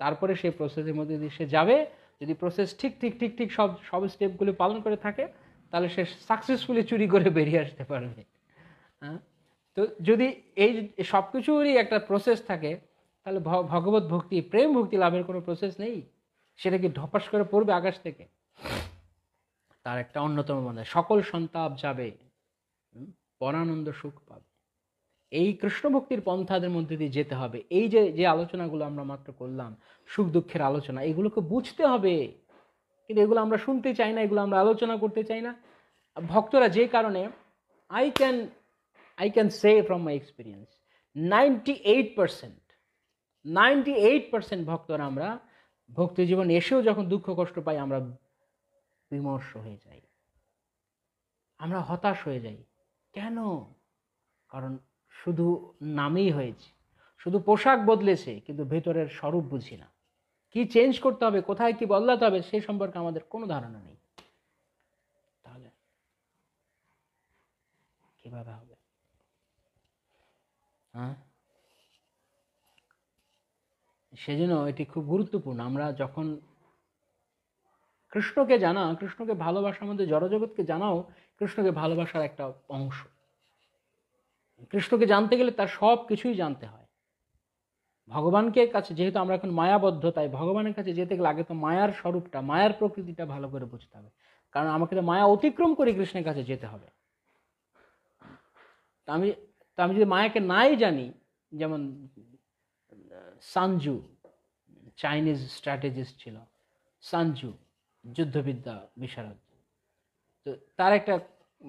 তারপরে সেই প্রসেসের মধ্যে দিয়ে সে যাবে। যদি প্রসেস ঠিক ঠিক ঠিক ঠিক সব সব স্টেপগুলো পালন করে থাকে, তাহলে সে সাকসেসফুলি চুরি করে বেরিয়ে আসতে পারবে। হ্যাঁ, তো যদি এই সব কিছুরই একটা প্রসেস থাকে, তাহলে ভগবত ভক্তি, প্রেম ভক্তি লাভের কোনো প্রসেস নেই। সেটা কি ধপাস করে পড়বে আকাশ থেকে? তার একটা অন্যতম মানে সকল সন্তাপ যাবে, পরানন্দ সুখ পাবে। এই কৃষ্ণ ভক্তির পন্থাদের মধ্যে দিয়ে যেতে হবে। এই যে যে আলোচনাগুলো আমরা মাত্র করলাম, সুখ দুঃখের আলোচনা, এগুলোকে বুঝতে হবে, কিন্তু এগুলো আমরা শুনতে চাই না, এগুলো আমরা আলোচনা করতে চাই না। ভক্তরা যে কারণে, I can say from my experience, 98% ভক্তরা আমরা ভক্তি জীবন এসেও যখন দুঃখ কষ্ট পাই, আমরা বিমর্ষ হয়ে যাই, আমরা হতাশ হয়ে যাই। কেন? কারণ শুধু নামেই হয়েছে, শুধু পোশাক বদলেছে, কিন্তু ভেতরের স্বরূপ বুঝি না। কি চেঞ্জ করতে হবে, কোথায় কি বদলাতে হবে, সেই সম্পর্কে আমাদের কোনো ধারণা নেই। তাহলে কিভাবে হবে? হ্যাঁ, সেজন্য এটি খুব গুরুত্বপূর্ণ। আমরা যখন কৃষ্ণকে জানা, কৃষ্ণকে ভালোবাসার মধ্যে জড়জগৎকে জানাও কৃষ্ণকে ভালোবাসার একটা অংশ। কৃষ্ণকে জানতে গেলে তার সব কিছুই জানতে হয়। ভগবানকে কাছে যেহেতু আমরা এখন মায়াবদ্ধ, তাই ভগবানের কাছে যেতে গেলে আগে তো মায়ার স্বরূপটা, মায়ার প্রকৃতিটা ভালো করে বুঝতে হবে। কারণ আমাকে তো মায়া অতিক্রম করে কৃষ্ণের কাছে যেতে হবে। তা আমি যদি মায়াকে নাই জানি, যেমন সানজু চাইনিজ স্ট্র্যাটেজিস্ট ছিল, সানজু যুদ্ধবিদ্যা বিশারদ, তো তার একটা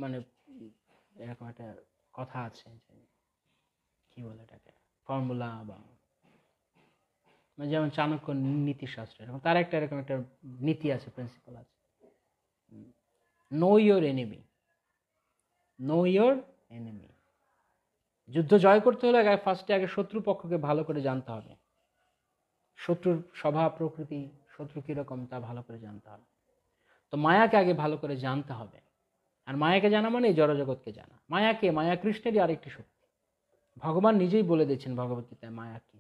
মানে এরকম একটা কথা আছে, কি বলে এটাকে, ফর্মুলা বা যেমন চাণক্য নীতিশাস্ত্র, এরকম তার একটা এরকম একটা নীতি আছে, প্রিন্সিপাল আছে, know your enemy, know your enemy. যুদ্ধ জয় করতে হলে ফার্স্টে আগে শত্রু পক্ষকে ভালো করে জানতে হবে, শত্রুর স্বভাব প্রকৃতি, শত্রু কীরকম তা ভালো করে জানতে হবে। তো মায়াকে আগে ভালো করে জানতে হবে। আর মায়াকে জানা মানে জড়জগৎকে জানা। মায়াকে, মায়া কৃষ্ণেরই আরেকটি শক্তি। ভগবান নিজেই বলে দিয়েছেন ভগবদ্গীতায়, মায়া কি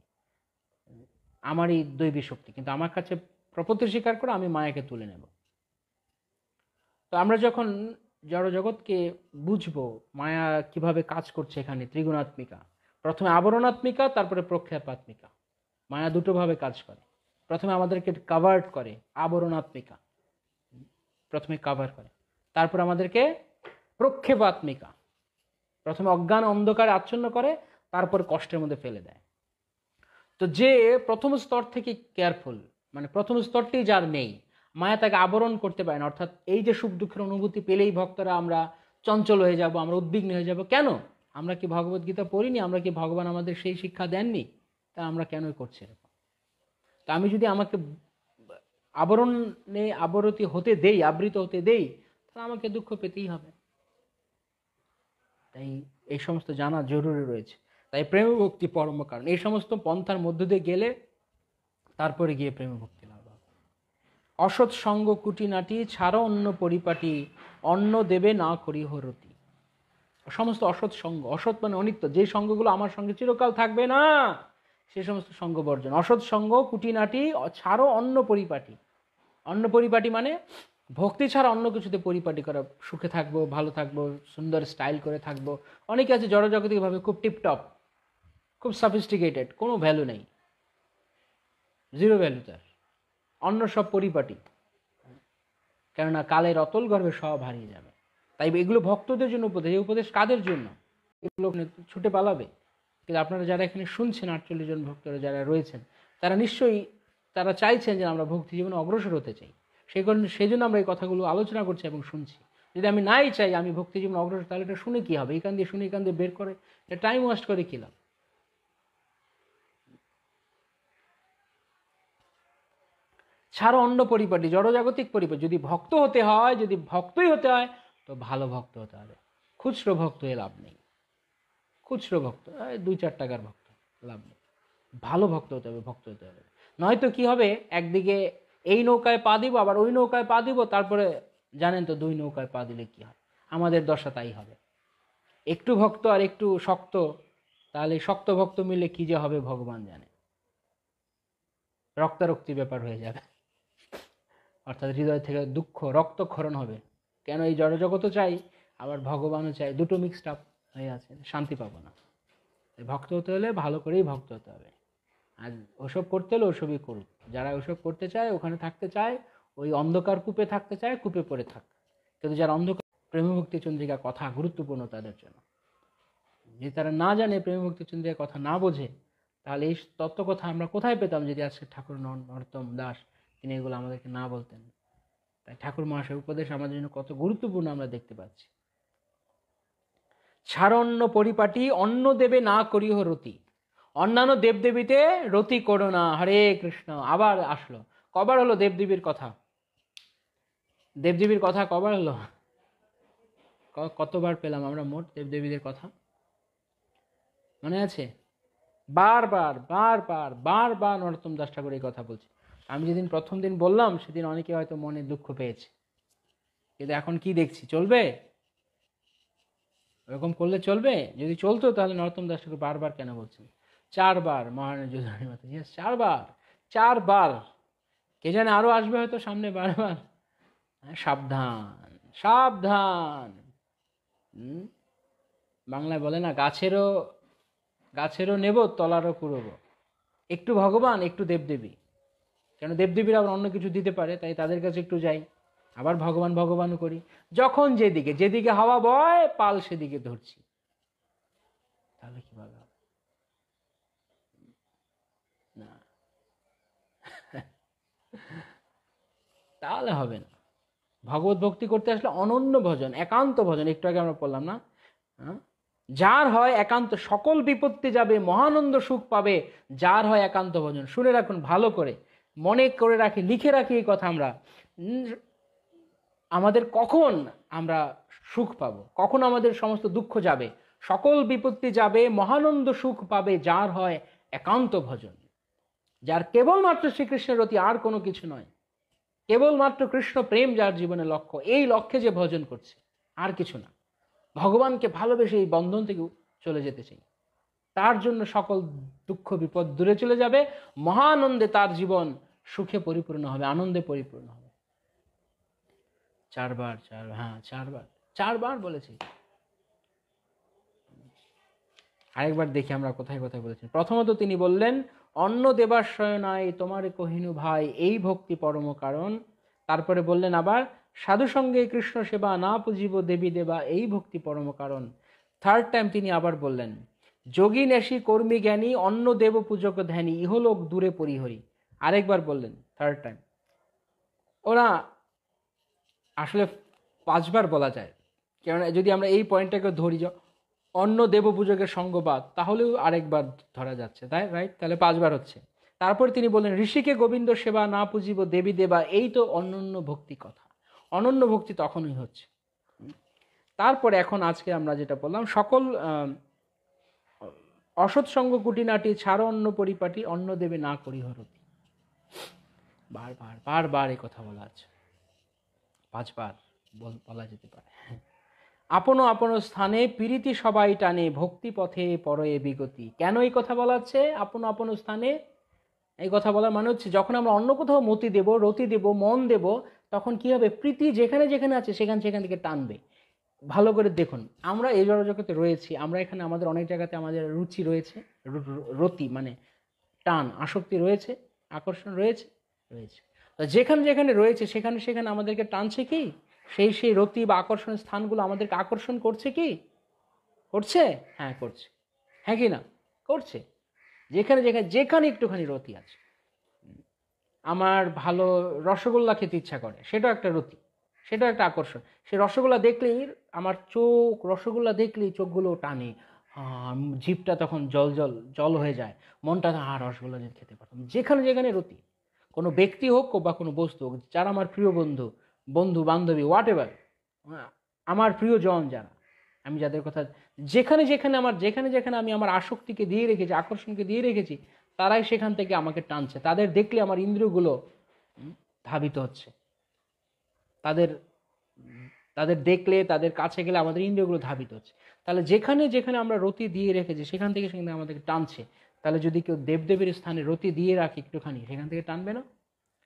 আমারই দৈবী শক্তি, কিন্তু আমার কাছে প্রপত্তি স্বীকার করে আমি মায়াকে তুলে নেব। তো আমরা যখন জড়জগৎকে বুঝবো, মায়া কিভাবে কাজ করছে, এখানে ত্রিগুণাত্মিকা, প্রথমে আবরণাত্মিকা, তারপরে প্রক্ষেপাত্মিকা। মায়া দুটোভাবে কাজ করে। প্রথমে আমাদেরকে কাভার্ড করে, আবরণাত্মিকা প্রথমে কাভার করে, তারপর আমাদেরকে প্রক্ষেপাত্মিকা, প্রথমে অজ্ঞান অন্ধকারে আচ্ছন্ন করে, তারপর কষ্টের মধ্যে ফেলে দেয়। তো যে প্রথম স্তর থেকে কেয়ারফুল, মানে প্রথম স্তরটি যার নেই, মায়া তাকে আবরণ করতে পারে না। অর্থাৎ এই যে সুখ দুঃখের অনুভূতি পেলেই ভক্তরা আমরা চঞ্চল হয়ে যাব, আমরা উদ্বিগ্ন হয়ে যাব। কেন? আমরা কি ভগবদ্গীতা পড়িনি? আমরা কি ভগবান আমাদের সেই শিক্ষা দেননি? তা আমরা কেনই করছি এরকম? তা আমি যদি আমাকে আবরণে আবরতি হতে দেই, আবৃত হতে দেই, তাহলে আমাকে দুঃখ পেতেই হবে। তাই এই সমস্ত জানা জরুরি রয়েছে। তাই প্রেম ভক্তি পরম কারণ। এই সমস্ত পন্থার মধ্য দিয়ে গেলে তারপরে গিয়ে প্রেম ভক্তি লাভ হবে। অসৎ সঙ্গ কুটিনাটি, ছাড়ো অন্য পরিপাটি, অন্ন দেবে না করি হরতি। সমস্ত অসৎ সঙ্গ, অসৎ মানে অনিত্য, যে সঙ্গগুলো আমার সঙ্গে চিরকাল থাকবে না, সে সমস্ত সঙ্গ বর্জন। অসৎ সঙ্গ কুটিনাটি, ছাড়ো অন্য পরিপাটি। অন্য পরিপাটি মানে ভক্তি ছাড়া অন্য কিছুতে পরিপাটি করা, সুখে থাকবো, ভালো থাকবো, সুন্দর স্টাইল করে থাকবো। অনেকে আছে জড়জাগতিকভাবে খুব টিপটপ, খুব সফিস্টিকেটেড, কোনো ভ্যালু নেই, জিরো ভ্যালু তার, অন্য সব পরিপাটি, কেননা কালের অতল গর্ভে সব হারিয়ে যাবে। তাই এগুলো ভক্তদের জন্য উপদেশ। এই উপদেশ কাদের জন্য? এগুলো ছুটে পালাবে। কিন্তু আপনারা যারা এখানে শুনছেন, 48 জন ভক্তরা যারা রয়েছেন, তারা নিশ্চয়ই তারা চাইছেন যে আমরা ভক্তি জীবনে অগ্রসর হতে চাই। সেই জন্য আমরা এই কথাগুলো আলোচনা করছি এবং শুনছি। যদি আমি নাই চাই আমি ভক্তি জীবনে অগ্রসর, তাহলে এটা শুনে কি হবে? এখান দিয়ে শুনে এখান দিয়ে বের করে টাইম ওয়েস্ট করে কি লাভ? ছাড়ো অন্য পরিপাটি, জড়জাগতিক পরিপাটি। যদি ভক্ত হতে হয়, যদি ভক্তই হতে হয়, তো ভালো ভক্ত হতে হবে। খুচরো ভক্ত হয়ে লাভ নেই। খুচরো ভক্ত, 2-4 টাকার ভক্ত, লাভ নেই। ভালো ভক্ত হতে হবে, ভক্ত হতে হবে। নয়তো কি হবে, একদিকে এই নৌকায় পা দিব, আবার ওই নৌকায় পা দিব, তারপরে জানেন তো 2 নৌকায় পা দিলে কি হয়, আমাদের দশা তাই হবে। একটু ভক্ত আর একটু শক্ত, তাহলে শক্ত ভক্ত মিলে কি যে হবে ভগবান জানে। রক্তারক্তি ব্যাপার হয়ে যাবে, অর্থাৎ হৃদয় থেকে দুঃখ রক্তক্ষরণ হবে। কেন? এই জড়জগতও চাই, আবার ভগবানও চাই, দুটো মিক্সড আপ হয়ে আছে, শান্তি পাবো না। ভক্ত হতে হলে ভালো করেই ভক্ত হতে হবে। আর ওসব করতে হলে ওসবই করুক। যারা ওসব করতে চায়, ওখানে থাকতে চায়, ওই অন্ধকার কূপে থাকতে চায়, কূপে পড়ে থাক। কিন্তু যারা অন্ধকার, প্রেমভক্তি চন্দ্রিকা কথা গুরুত্বপূর্ণ তাদের জন্য। যদি তারা না জানে, প্রেম ভক্তি চন্দ্রের কথা না বোঝে, তাহলে এই তত্ত্ব কথা আমরা কোথায় পেতাম যদি আজকে ঠাকুর নরোত্তম দাস তিনি এগুলো আমাদেরকে না বলতেন। তাই ঠাকুর মহাশয়ের উপদেশ আমাদের জন্য কত গুরুত্বপূর্ণ আমরা দেখতে পাচ্ছি। ছাড়ন্য পরিপাটি অন্ন দেবে না করিহ রতি, অন্যান্য দেবদেবীতে রতি করো না। হরে কৃষ্ণ। আবার আসলো, কবার হলো দেবদেবীর কথা? দেবদেবীর কথা কবার হলো? কতবার পেলাম আমরা মোট দেবদেবীদের কথা? মনে আছে? বারবার বারবার বারবার নরোত্তম দাস ঠাকুর এই কথা বলছে। আমি যেদিন প্রথম দিন বললাম সেদিন অনেকে হয়তো মনে দুঃখ পেয়েছে, কিন্তু এখন কি দেখছি, চলবে? এরকম করলে চলবে? যদি চলতো তাহলে নরোত্তম দাস ঠাকুর বারবার কেন বলছেন? 4 বার মহারানী যোধরানী মাতা, 4 বার, 4 বার। কে জানে আরো আসবে হয়তো সামনে বারবার। সাবধান সাবধান। বাংলায় বলে না, গাছেরও নেব তলারও কুড়বো। একটু ভগবান, একটু দেবদেবী। কেন দেবদেবীরা আবার অন্য কিছু দিতে পারে, তাই তাদের কাছে একটু যাই, আবার ভগবান ভগবানও করি। যখন যেদিকে হাওয়া বয় পাল সেদিকে ধরছি, তাহলে কি ভালো হবে? না, তাহলে হবে না। ভগবত ভক্তি করতে আসলে অনন্য ভজন, একান্ত ভজন, একটু আগে আমরা বললাম না, যার হয় একান্ত সকল বিপত্তি যাবে, মহানন্দ সুখ পাবে, যার হয় একান্ত ভজন। শুনে রাখুন ভালো করে, মনে করে রাখি, লিখে রাখি এই কথা আমরা। আমাদের কখন আমরা সুখ পাবো, কখন আমাদের সমস্ত দুঃখ যাবে, সকল বিপত্তি যাবে, মহানন্দ সুখ পাবে, যার হয় একান্ত ভজন। যার কেবলমাত্র শ্রীকৃষ্ণের রতি, আর কোনো কিছু নয়, কেবলমাত্র কৃষ্ণ প্রেম যার জীবনের লক্ষ্য, এই লক্ষ্যে যে ভজন করছে, আর কিছু না। ভগবানকে ভালোবেসে এই বন্ধন থেকে চলে যেতে চাই, তার জন্য সকল দুঃখ বিপদ দূরে চলে যাবে, মহানন্দে তার জীবন সুখে পরিপূর্ণ হবে, আনন্দে পরিপূর্ণ হবে। 4 বার, 4 বার বলেছি। আরেকবার দেখি আমরা কোথায় কোথায় বলেছেন। প্রথমত তিনি বললেন, অন্ন দেবাশ্রয় নাই তোমারে কহিনু ভাই, এই ভক্তি পরম কারণ। তারপরে বললেন আবার, সাধু সঙ্গে কৃষ্ণ সেবা না পুজিব দেবী দেবা, এই ভক্তি পরম কারণ। থার্ড টাইম তিনি আবার বললেন, যোগী নেশি কর্মী জ্ঞানী অন্ন দেব পূজক ধ্যানী, ইহলোক দূরে পরিহরি। আরেকবার বললেন, থার্ড টাইম। ওরা আসলে 5 বার বলা যায়, কারণ যদি আমরা এই পয়েন্টটাকে ধরি, অন্য দেব পূজকের সঙ্গবাদ, তাহলেও আরেকবার ধরা যাচ্ছে, তাই রাইট? তাহলে 5 বার হচ্ছে। তারপর তিনি বললেন, ঋষিকে গোবিন্দ সেবা না পুজিব দেবী দেবা, এই তো অনন্য ভক্তি কথা। অনন্য ভক্তি তখনই হচ্ছে। তারপরে এখন আজকে আমরা যেটা বললাম, সকল অসৎসঙ্গ কুটিনাটি ছাড় অন্য পরিপাটি, অন্ন দেবে না করি হরতি। বারবার বারবার এই কথা বলা আছে, 5 বার বলা যেতে পারে। আপন আপন স্থানে প্রীতি সবাই টানে, ভক্তি পথে পরয়ে বিগতি। কেন এই কথা বলা হচ্ছে আপন আপন স্থানে? এই কথা বলার মানে হচ্ছে, যখন আমরা অন্য কোথাও মতি দেব, রতি দেব, মন দেব, তখন কি হবে? প্রীতি যেখানে যেখানে আছে সেখান থেকে টানবে। ভালো করে দেখুন, আমরা এই জড়জগতে রয়েছি, আমরা এখানে আমাদের অনেক জায়গাতে আমাদের রুচি রয়েছে, রতি মানে টান, আসক্তি রয়েছে, আকর্ষণ রয়েছে। তো যেখানে যেখানে রয়েছে সেখানে সেখানে আমাদেরকে টানছে কি? সেই রতি বা আকর্ষণের স্থানগুলো আমাদেরকে আকর্ষণ করছে কি? করছে? হ্যাঁ করছে। হ্যাঁ কি না? করছে। যেখানে যেখানে যেখানে একটুখানি রতি আছে, আমার ভালো রসগোল্লা খেতে ইচ্ছা করে, সেটাও একটা রতি, সেটাও একটা আকর্ষণ। সে রসগোল্লা দেখলেই আমার রসগোল্লা দেখলেই চোখগুলো টানে, জিভটা তখন জল হয়ে যায়, মনটা রসগোল্লা যদি খেতে পারতাম। যেখানে যেখানে রতি, কোনো ব্যক্তি হোক বা কোনো বস্তু হোক, যারা আমার প্রিয় বন্ধু বান্ধবী, হোয়াট এভার, আমার প্রিয়জন যারা, আমি যাদের কথা, যেখানে যেখানে আমি আমার আসক্তিকে দিয়ে রেখেছি, আকর্ষণকে দিয়ে রেখেছি, তারাই সেখান থেকে আমাকে টানছে। তাদের দেখলে আমার ইন্দ্রিয়গুলো ধাবিত হচ্ছে, তাদের দেখলে, তাদের কাছে গেলে আমাদের ইন্দ্রিয়গুলো ধাবিত হচ্ছে। তাহলে যেখানে যেখানে আমরা রতি দিয়ে রেখেছি সেখান থেকে সেখানে আমাদেরকে টানছে। তাহলে যদি কেউ দেবদেবীর স্থানে রতি দিয়ে রাখি একটুখানি, সেখান থেকে টানবে না?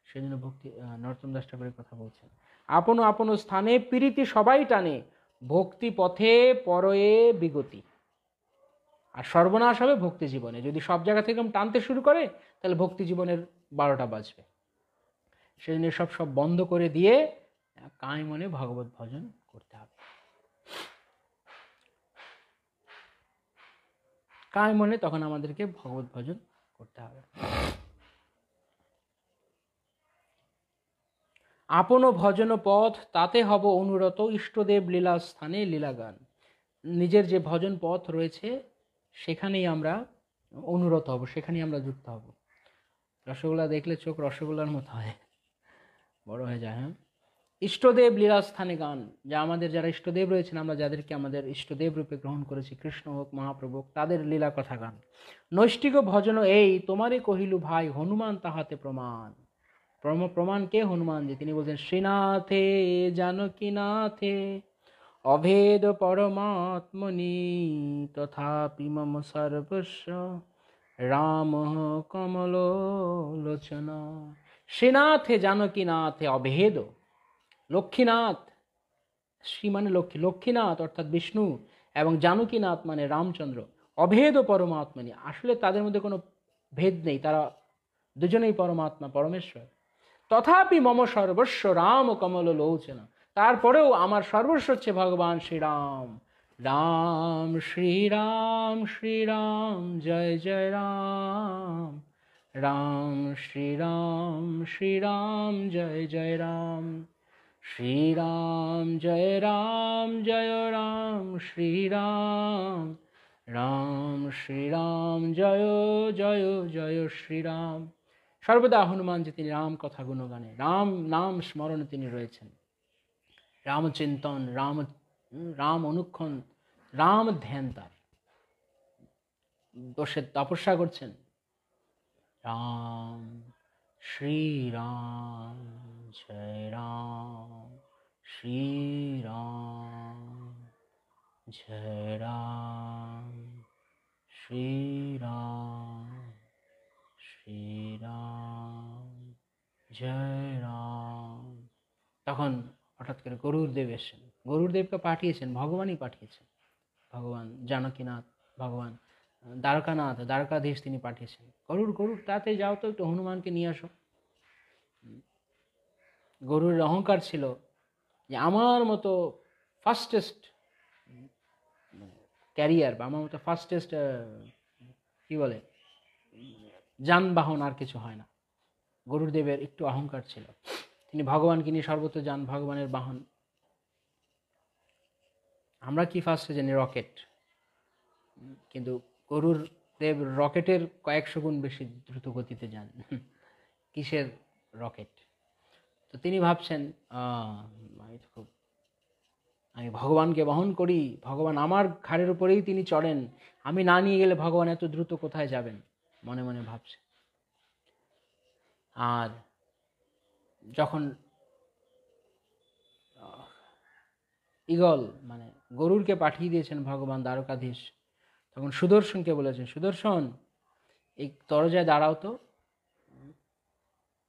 সেই জন্য ভক্তি নরোত্তম দাস ঠাকুরের কথা বলছেন, আপন আপন স্থানে প্রীতি সবাই টানে, ভক্তি পথে পরয়ে বিগতি। আর সর্বনাশ হবে ভক্তি জীবনে। যদি সব জায়গা থেকে টানতে শুরু করে, তাহলে ভক্তি জীবনের 12টা বাজবে। সেই জন্য সব বন্ধ করে দিয়ে কায় মনে ভগবত ভজন করতে হবে। কায় মনে, তখন আমাদেরকে ভগবত ভজন করতে হবে। আপন ভজন পথ তাতে হব অনুরত, ইষ্টদেব লীলা স্থানে লীলাগান। নিজের যে ভজন পথ রয়েছে সেখানেই আমরা অনুরত হব, সেখানেই আমরা যুক্ত হব। রসগোল্লা দেখলে চোখ রসগোল্লার মতো হয়, বড় হয়ে যায়। হ্যাঁ, ইষ্টদেব লীলাস্থানে গান, যা আমাদের যারা ইষ্টদেব রয়েছেন, আমরা যাদেরকে আমাদের ইষ্টদেব রূপে গ্রহণ করেছি, কৃষ্ণ হোক মহাপ্রভু হোক, তাদের লীলা কথা গান। নৈষ্ঠিক ভজন এই তোমারে কহিলু ভাই, হনুমান তাহাতে প্রমাণ। প্রমাণ কে? হনুমান জি। তিনি বলছেন শ্রীনাথে জানকীনাথে অভেদ পরমাত্মনি, তথাপি মম সর্বস্ব রাম কমল লোচন। শ্রীনাথে জানকীনাথে অভেদ, লক্ষ্মীনাথ, শ্রী মানে লক্ষ্মী, লক্ষ্মীনাথ অর্থাৎ বিষ্ণু, এবং জানকীনাথ মানে রামচন্দ্র। অভেদ পরমাত্মনি, আসলে তাদের মধ্যে কোনো ভেদ নেই, তারা দুজনেই পরমাত্মা, পরমেশ্বর। তথাপি মম সর্বস্ব রাম কমল লোচন, তারপরেও আমার সর্বস্ব হচ্ছে ভগবান শ্রীরাম। রাম শ্রীরাম শ্রীরাম জয় জয় রাম, রাম শ্রীরাম শ্রীরাম জয় জয় রাম, শ্রীরাম জয় রাম জয় রাম শ্রীরাম, রাম শ্রীরাম জয় জয় জয় শ্রীরাম। সর্বদা হনুমানজি তিনি রাম কথা গুণগানে, রাম নাম স্মরণে তিনি রয়েছেন। রামচিন্তন, রাম অনুক্ষণ, রাম ধ্যান, তার বসে তপস্যা করছেন। রাম শ্রীরাম জয় রাম, শ্রীরাম জয় রাম, শ্রীরাম শ্রীরাম জয় রাম। তখন হঠাৎ করে গরুড়দেব এসেছেন, গরুড়দেবকে পাঠিয়েছেন, ভগবানই পাঠিয়েছেন, ভগবান জানকীনাথ, ভগবান দ্বারকানাথ, দ্বারকাধীশ তিনি পাঠিয়েছেন। গরুড় তাড়াতাড়ি যাও তো, একটু হনুমানকে নিয়ে আসো। গরুর অহংকার ছিল যে আমার মতো ফাস্টেস্ট ক্যারিয়ার বা আমার মতো ফাস্টেস্ট কি বলে যানবাহন আর কিছু হয় না। গরুড়দেবের একটু অহংকার ছিল, তিনি ভগবানকে নিয়ে সর্বত্র যান, ভগবানের বাহন। আমরা কি ফার্স্টে জানি রকেট, কিন্তু গরুর দেব রকেটের কয়েকশো গুণ বেশি দ্রুত গতিতে যান। কিসের রকেট? তো তিনি ভাবছেন আমি ভগবানকে বহন করি, ভগবান আমার ঘাড়ের উপরেই তিনি চড়েন, আমি না নিয়ে গেলে ভগবান এত দ্রুত কোথায় যাবেন, মনে মনে ভাবছে। আর যখন ঈগল মানে গরুরকে পাঠিয়ে দিয়েছেন ভগবান দ্বারকাধীশ, তখন সুদর্শনকে বলেছেন, সুদর্শন এই দরজায় দাঁড়াও তো,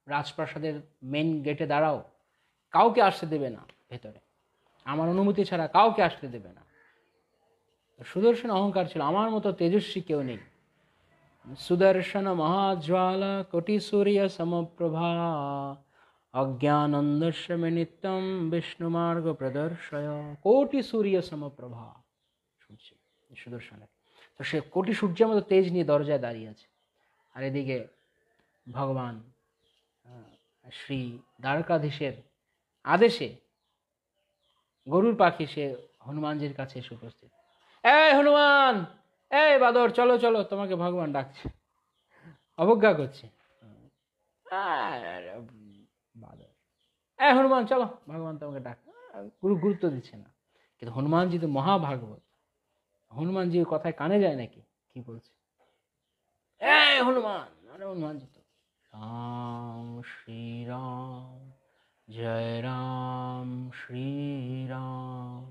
রাজপ্রাসাদের মেন গেটে দাঁড়াও, কাউকে আসতে দেবে না ভেতরে, আমার অনুমতি ছাড়া কাউকে আসতে দেবে না। সুদর্শন অহংকার ছিল, আমার মতো তেজস্বী কেউ নেই। সুদর্শন মহাজ্বালা কোটি সূর্য সমপ্রভা, অজ্ঞানন্দস্য মে নিত্যম বিষ্ণু মার্গ প্রদর্শয়। কোটি সূর্য সমপ্রভা, সুদর্শনের তো সে কোটি সূর্যের মতো তেজ নিয়ে দরজায় দাঁড়িয়ে আছে। আর এদিকে ভগবান শ্রী দ্বারকাধীশের আদেশে গরুর পাখি সে হনুমানজির কাছে এসে উপস্থিত। এই হনুমান, এই বাদর, চলো চলো, তোমাকে ভগবান ডাকছে, অবজ্ঞা করছে। বাদর, এই হনুমান চলো, ভগবান তোমাকে ডাক। গুরুত্ব দিচ্ছে না। কিন্তু হনুমানজি তো মহাভাগবত, হনুমানজির কথায় কানে যায় নাকি? কি বলছে, এই হনুমান, আরে হনুমানজি তো রাম শ্রীরাম জয় রাম, শ্রীরাম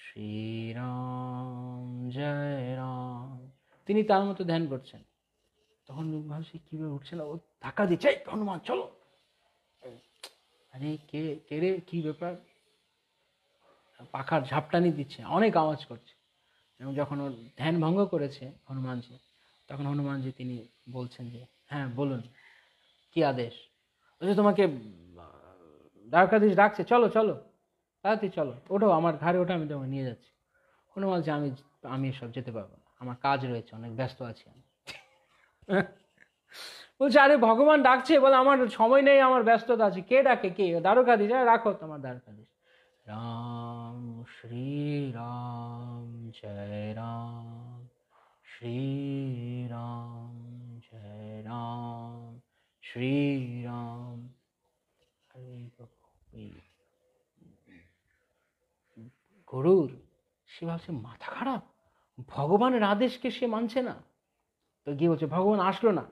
শ্রীরাম জয় রাম। তিনি তার মতো ধ্যান করছেন। তখন ভাবছি কিভাবে উঠছে না, ও ধাক্কা দিচ্ছে, হনুমান চলো। আরে কে কে রে, কি ব্যাপার? পাখার ঝাপটানি দিচ্ছে, অনেক আওয়াজ করছে। এবং যখন ওর ধ্যান ভঙ্গ করেছে হনুমানজি, তখন হনুমানজি তিনি বলছেন যে হ্যাঁ বলুন, কি আদেশ? বলছে তোমাকে দ্বারকাধীশ ডাকছে, চলো চলো তাড়াতাড়ি চলো, ওঠো, আমার ঘাড়ে ওঠো, আমি তোমাকে নিয়ে যাচ্ছি। হনুমান বলছে আমি এসব যেতে পারবো না, আমার কাজ রয়েছে, অনেক ব্যস্ত আছি আমি। বলছে আরে ভগবান ডাকছে, বলে আমার সময় নেই, আমার ব্যস্ততা আছে। কে ডাকে? কে? দ্বারকাধীশ। রাখো তোমার দ্বারকাধীশ। রাম শ্রী রাম জয় রাম, শ্রী রাম জয় রাম, শ্রী রাম। গরুর সে ভাবছে মাথা খারাপ, ভগবানের আদেশকে সে মানছে না। তো গিয়ে বলছে ভগবান আসলো না,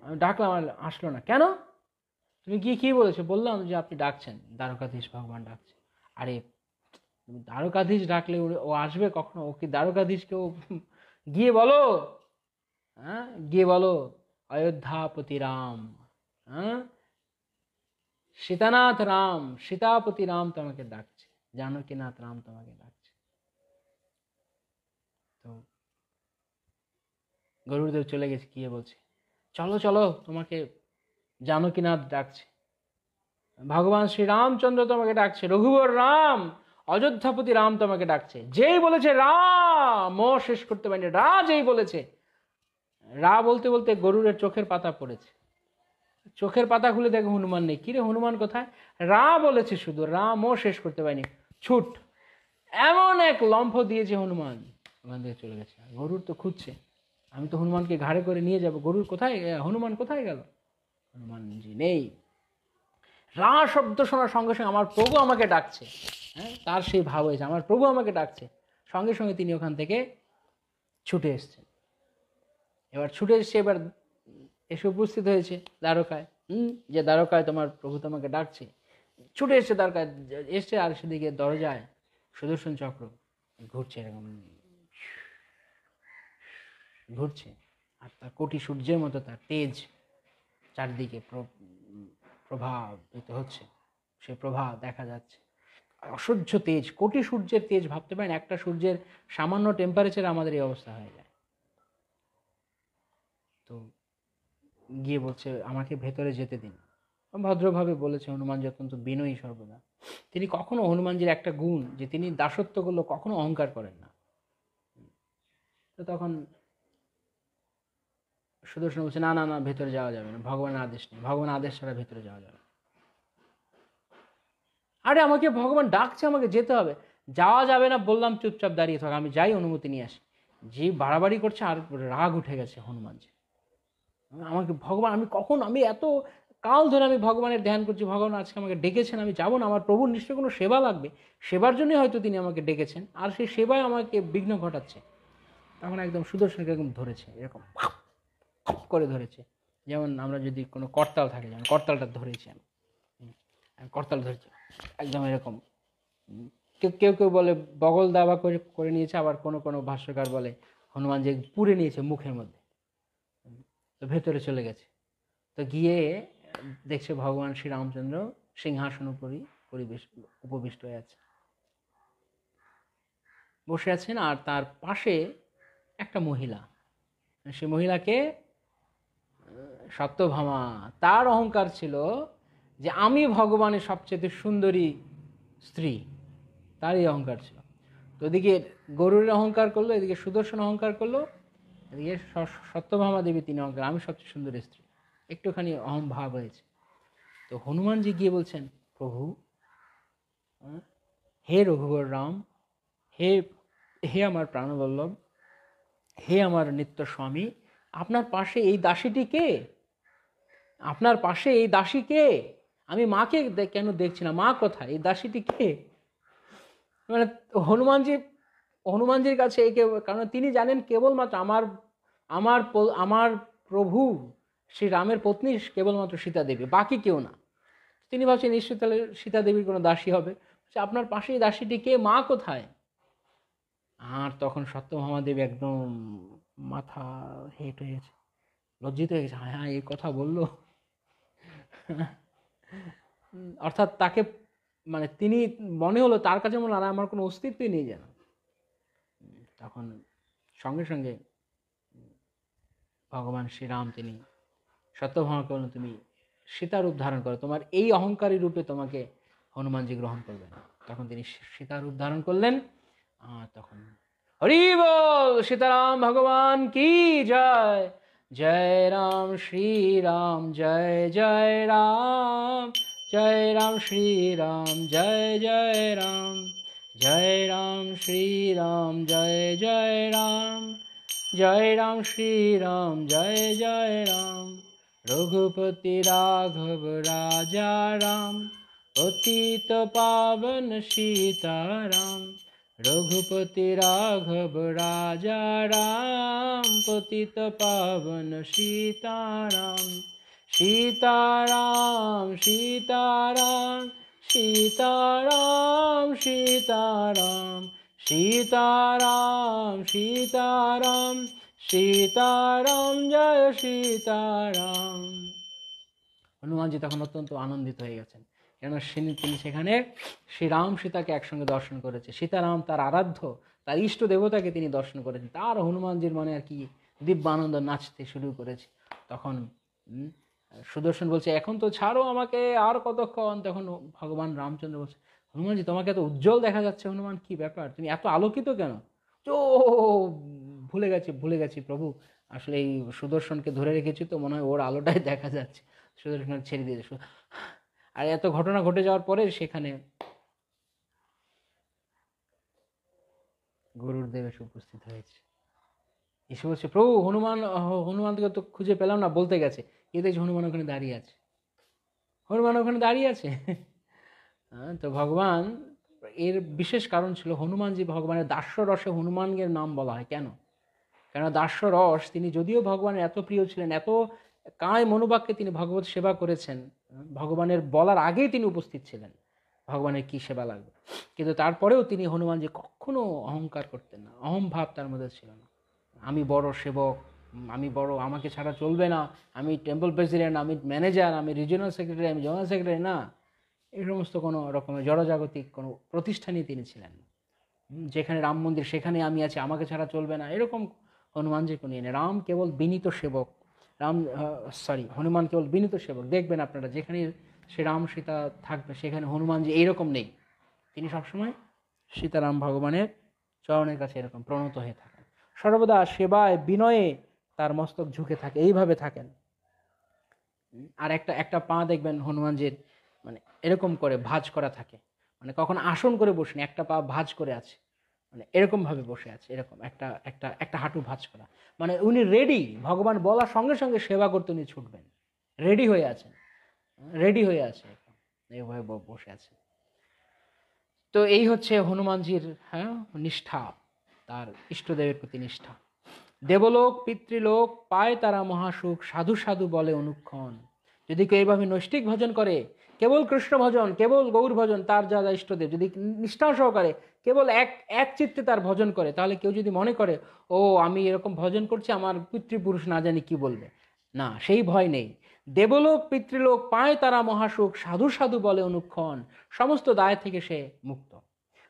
আমি ডাকলাম আর আসলো না। কেন? তুমি গিয়ে কি বলেছো? বললাম যে আপনি ডাকছেন, দ্বারকাধীশ ভগবান ডাকছে। আরে দ্বারকাধীশ ডাকলে ও আসবে কখনো? ও কি দ্বারকাধীশকে ও গিয়ে বলো, হ্যাঁ গিয়ে বলো অযোধ্যাপতি রাম, হ্যাঁ সীতানাথ রাম, সীতাপতি রাম তোমাকে ডাকছে, জানকীনাথ রাম তোমাকে ডাকছে। তো গরুদেব চলে গেছে, গিয়ে বলছে চলো চলো, তোমাকে জানকীনাথ ডাকছে, ভগবান শ্রীরামচন্দ্র তোমাকে ডাকছে, রঘুবর রাম, অযোধ্যাপতি রাম তোমাকে ডাকছে। যেই বলেছে রাম, ও শেষ করতে পারেনি, রা যেই বলেছে, রা বলতে বলতে গরুরের চোখের পাতা পড়েছে। চোখের পাতা খুলে দেখে হনুমান নেই। কিরে হনুমান কোথায়? রা বলেছে শুধু, রাম ও শেষ করতে পারেনি, ছুট। এমন এক লম্ফ দিয়েছে হনুমান, ওখান থেকে চলে গেছে। গরুর তো খুঁজছে, আমি তো হনুমানকে ঘাড়ে করে নিয়ে যাব, গরুর কোথায়, হনুমান কোথায় গেল? হনুমানজি নেই। রা শব্দ শোনার সঙ্গে সঙ্গে আমার প্রভু আমাকে ডাকছে, হ্যাঁ তার সেই ভাব হয়েছে আমার প্রভু আমাকে ডাকছে। সঙ্গে সঙ্গে তিনি ওখান থেকে ছুটে এসছেন। এবার ছুটে এসছে, এবার এসে উপস্থিত হয়েছে দ্বারকায়। যে দ্বারকায় তোমার প্রভু তোমাকে ডাকছে। ছুটে এসছে দ্বারকায়, এসছে, আর সেদিকে দরজায় সুদর্শন চক্র ঘুরছে, এরকম ঘুরছে, আর তার কোটি সূর্যের মতো তার তেজ চারদিকে প্রভাবিত হচ্ছে। সে প্রভা দেখা যাচ্ছে, অসহ্য তেজ, কোটি সূর্যের তেজ। ভাবতে পারেন একটা সূর্যের সামান্য টেম্পারেচার আমাদের এই অবস্থা হয়ে যায়। তো গিয়ে বলছে আমাকে ভেতরে যেতে দিন। ভদ্রভাবে বলেছে, হনুমান অত্যন্ত বিনয়ী সর্বদা। তিনি কখনো, হনুমানজির একটা গুণ যে তিনি দাসত্বগুলো কখনো অহংকার করেন না। তো তখন সুদর্শন বলছে না না না, ভেতরে যাওয়া যাবে না, ভগবানের আদেশ নেই, ভগবানের আদেশ ছাড়া ভেতরে যাওয়া যাবে না। আরে আমাকে ভগবান ডাকছে, আমাকে যেতে হবে। যাওয়া যাবে না বললাম, চুপচাপ দাঁড়িয়ে থাক, আমি যাই, অনুমতি নিয়ে আসি। যে বাড়াবাড়ি করছে, আর রাগ উঠে গেছে হনুমানজি। আমাকে ভগবান, আমি কখন, আমি এত কাল ধরে আমি ভগবানের ধ্যান করছি, ভগবান আজকে আমাকে ডেকেছেন, আমি যাবো না, আমার প্রভুর নিশ্চয়ই কোনো সেবা লাগবে, সেবার জন্যই হয়তো তিনি আমাকে ডেকেছেন, আর সেই সেবায় আমাকে বিঘ্ন ঘটাচ্ছে। তখন একদম সুদর্শনকে এরকম ধরেছে, এরকম করে ধরেছে, যেমন আমরা যদি কোনো করতাল থাকে, যেমন করতালটা ধরেছি আমি, করতাল ধরেছি একদম এরকম। কেউ কেউ কেউ বলে বগল দাবা করে করে নিয়েছে, আবার কোনো কোনো ভাষ্যকার বলে হনুমান যে পুড়ে নিয়েছে মুখের মধ্যে। তো ভেতরে চলে গেছে, তো গিয়ে দেখছে ভগবান শ্রীরামচন্দ্র সিংহাসন উপবিষ্ট হয়ে আছে, বসে আছেন, আর তার পাশে একটা মহিলা। সে মহিলাকে সত্যভামা। তার অহংকার ছিল যে আমি ভগবানের সবচেয়ে সুন্দরী স্ত্রী, তারই অহংকার ছিল। তো ওদিকে গরুরের অহংকার করলো, এদিকে সুদর্শন অহংকার করলো, এদিকে সত্যভামা দেবী তিনি অহংকার, আমি সবচেয়ে সুন্দরী স্ত্রী, একটুখানি অহম ভাব হয়েছে। তো হনুমানজি গিয়ে বলছেন প্রভু, হে রঘুবর রাম, হে হে আমার প্রাণবল্লভ, হে আমার নিত্য স্বামী, আপনার পাশে এই দাসীটি কে? আপনার পাশে এই দাসী কে? আমি মাকে কেন দেখছি না? মা কোথায়? এই দাসীটি কে? মানে হনুমানজির কাছে একে, কারণ তিনি জানেন কেবলমাত্র আমার আমার আমার প্রভু শ্রী রামের পত্নী কেবলমাত্র সীতা দেবী, বাকি কেউ না। তিনি ভাবছেন নিশ্চয়ই তাহলে সীতা দেবীর কোনো দাসী হবে। আপনার পাশে এই দাসীটি কে? মা কোথায়? আর তখন সত্যভামা দেবী একদম মাথা হেঁট হয়ে গেছে, লজ্জিত হয়ে গেছে। হ্যাঁ হ্যাঁ, এই কথা বললো। অর্থাৎ তাকে, মানে তিনি মনে হলো তার কাছে মনে হয় আমার কোনো অস্তিত্বই নেই যেন। তখন সঙ্গে সঙ্গে ভগবান শ্রীরাম তিনি সত্যভামাকে বললেন, তুমি সীতারূপ ধারণ করো, তোমার এই অহংকারী রূপে তোমাকে হনুমানজি গ্রহণ করবেন। তখন তিনি সীতারূপ ধারণ করলেন। তখন हरि बोल सीताराम भगवान की जय। जय राम श्री राम जय जय राम। जय राम श्री राम जय जय राम। जय राम श्री राम जय जय राम। जय राम श्री राम जय जय राम। रघुपति राघव राजा राम। पतित पावन सीताराम। रघुपति राघव राजा राम। पतित पावन सीताराम। सीताराम सीताराम सीताराम सीताराम सीताराम सीताराम सीताराम जय सीताराम। হনুমানজি তখন অত্যন্ত আনন্দিত হয়ে গেছেন, কেন তিনি সেখানে শ্রীরাম সীতাকে একসঙ্গে দর্শন করেছে। সীতারাম তার আরাধ্য, তার ইষ্ট দেবতাকে তিনি দর্শন করেছেন। তার হনুমানজির মনে আর কি দিব্যানন্দ নাচতে শুরু করেছে। তখন সুদর্শন বলছে, এখন তো ছাড়ো আমাকে, আর কতক্ষণ? তখন ভগবান রামচন্দ্র বলছে, হনুমানজি তোমাকে এত উজ্জ্বল দেখা যাচ্ছে, হনুমান কি ব্যাপার, তুমি এত আলোকিত কেন? তো ভুলে গেছি প্রভু, আসলে এই সুদর্শনকে ধরে রেখেছি তো, মনে হয় ওর আলোটাই দেখা যাচ্ছে। সুদর্শন ছেড়ে দিয়েছে। আর এত ঘটনা ঘটে যাওয়ার পরে সেখানে গরুর দেব এসে উপস্থিত হয়েছে। এসে বলছে, প্রভু হনুমানকে তো খুঁজে পেলাম না, বলতে গেছে। এ দেখছি হনুমান ওখানে দাঁড়িয়ে আছে। তো ভগবান এর বিশেষ কারণ ছিল, হনুমানজি ভগবানের দাস্য রসে হনুমানের নাম বলা হয় কেন? কেন দাস্য রস, তিনি যদিও ভগবানের এত প্রিয় ছিলেন, এত কায় মনোবাক্যে তিনি ভগবত সেবা করেছেন, ভগবানের বলার আগেই তিনি উপস্থিত ছিলেন ভগবানের কি সেবা লাগবে, কিন্তু তারপরেও তিনি হনুমানজি কখনো অহংকার করতেন না, অহংভাব তার মধ্যে ছিল না। আমি বড় সেবক, আমি বড়, আমাকে ছাড়া চলবে না, আমি টেম্পল প্রেসিডেন্ট, আমি ম্যানেজার, আমি রিজিওনাল সেক্রেটারি, আমি জেনারেল সেক্রেটারি, না, এই সমস্ত কোনো রকমের জড়জাগতিক কোনো প্রতিষ্ঠানই তিনি ছিলেন না। যেখানে রাম মন্দির সেখানে আমি আছি, আমাকে ছাড়া চলবে না, এরকম হনুমানজি কোনো নেই। রাম কেবল বিনীত সেবক, হনুমান কেবল বিনীত সেবক। দেখবেন আপনারা যেখানে শ্রীরাম সীতা থাকবে সেখানে হনুমানজি এইরকম নেই, তিনি সবসময় সীতারাম ভগবানের চরণের কাছে এরকম প্রণত হয়ে থাকেন, সর্বদা সেবায় বিনয়ে তার মস্তক ঝুঁকে থাকে, এইভাবে থাকেন। আর একটা পা দেখবেন হনুমানজির মানে এরকম করে ভাঁজ করা থাকে, মানে কখন আসন করে বসেন, একটা পা ভাঁজ করে আছে, মানে এরকম ভাবে বসে আছে, এরকম একটা একটা একটা হাঁটু ভাঁজ করা, মানে উনি রেডি, ভগবান বলার সঙ্গে সঙ্গে সেবা করতে উনি ছুটবেন, রেডি হয়ে আছে এইভাবে বসে আছে। তো এই হচ্ছে হনুমানজির নিষ্ঠা, তার ইষ্টদেবের প্রতি নিষ্ঠা। দেবলোক পিতৃলোক পায় তারা মহাসুখ, সাধু সাধু বলে অনুক্ষণ। যদি কেউ এইভাবে নৈষ্ঠিক ভজন করে, কেবল কৃষ্ণ ভজন, কেবল গৌর ভজন, তার যা যা ইষ্টদেব, যদি নিষ্ঠা সহকারে কেবল এক চিত্তে তার ভজন করে, তাহলে কেউ যদি মনে করে ও আমি এরকম ভজন করছি, আমার পিতৃপুরুষ না জানি কি বলবে, না, সেই ভয় নেই। দেবলোক পিতৃলোক পায় তারা মহাসুখ, সাধু সাধু বলে অনুক্ষণ, সমস্ত দায় থেকে সে মুক্ত।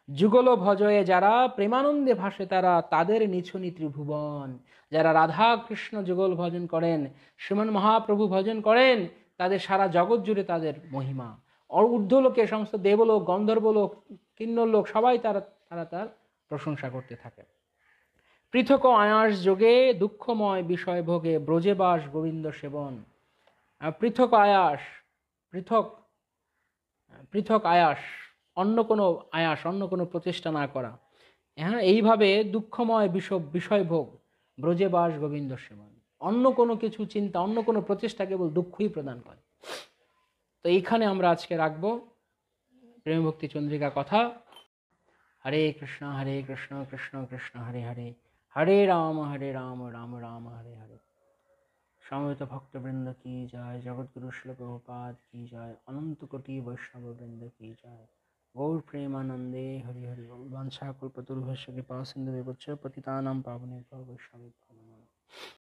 যুগল ভজয়ে যারা প্রেমানন্দে ভাসে তারা, তাদের নিছনি ত্রিভুবন। যারা রাধা কৃষ্ণ যুগল ভজন করেন, শ্রীমান মহাপ্রভু ভজন করেন, তাদের সারা জগৎ জুড়ে তাদের মহিমা। ঊর্ধ্বলোকে সমস্ত দেবলোক, গন্ধর্বলোক, কিন্নরলোক সবাই তারা তার প্রশংসা করতে থাকে। পৃথক আয়াস যোগে দুঃখময় বিষয় ভোগে, ব্রজে বাস গোবিন্দ সেবন। পৃথক আয়াস, পৃথক আয়াস, অন্য কোনো আয়াস, অন্য কোনো প্রচেষ্টা না করা, এইভাবে দুঃখময় বিষয় ভোগ, ব্রজে বাস গোবিন্দ সেবন। অন্য কোনো কিছু চিন্তা, অন্য কোনো প্রচেষ্টা কেবল দুঃখই প্রদান করে। তো এইখানে আমরা আজকে রাখবো প্রেম ভক্তি চন্দ্রিকা কথা। হরে কৃষ্ণ কৃষ্ণ কৃষ্ণ হরে হরে, হরে রাম রাম রাম হরে হরে। সমবেত ভক্তবৃন্দ কি জয়, জগৎগুরু শ্রীল প্রভুপাদ কি জয়, অনন্ত কোটি বৈষ্ণব বৃন্দ কি জয়। গৌর প্রেমানন্দে হরি হরি বল। বাঞ্ছা কল্পতরুভ্যশ্চ কৃপা সিন্ধু বিভুচ্চ পতিতানাং পাবনেভ্যো বৈষ্ণবেভ্যো নমঃ।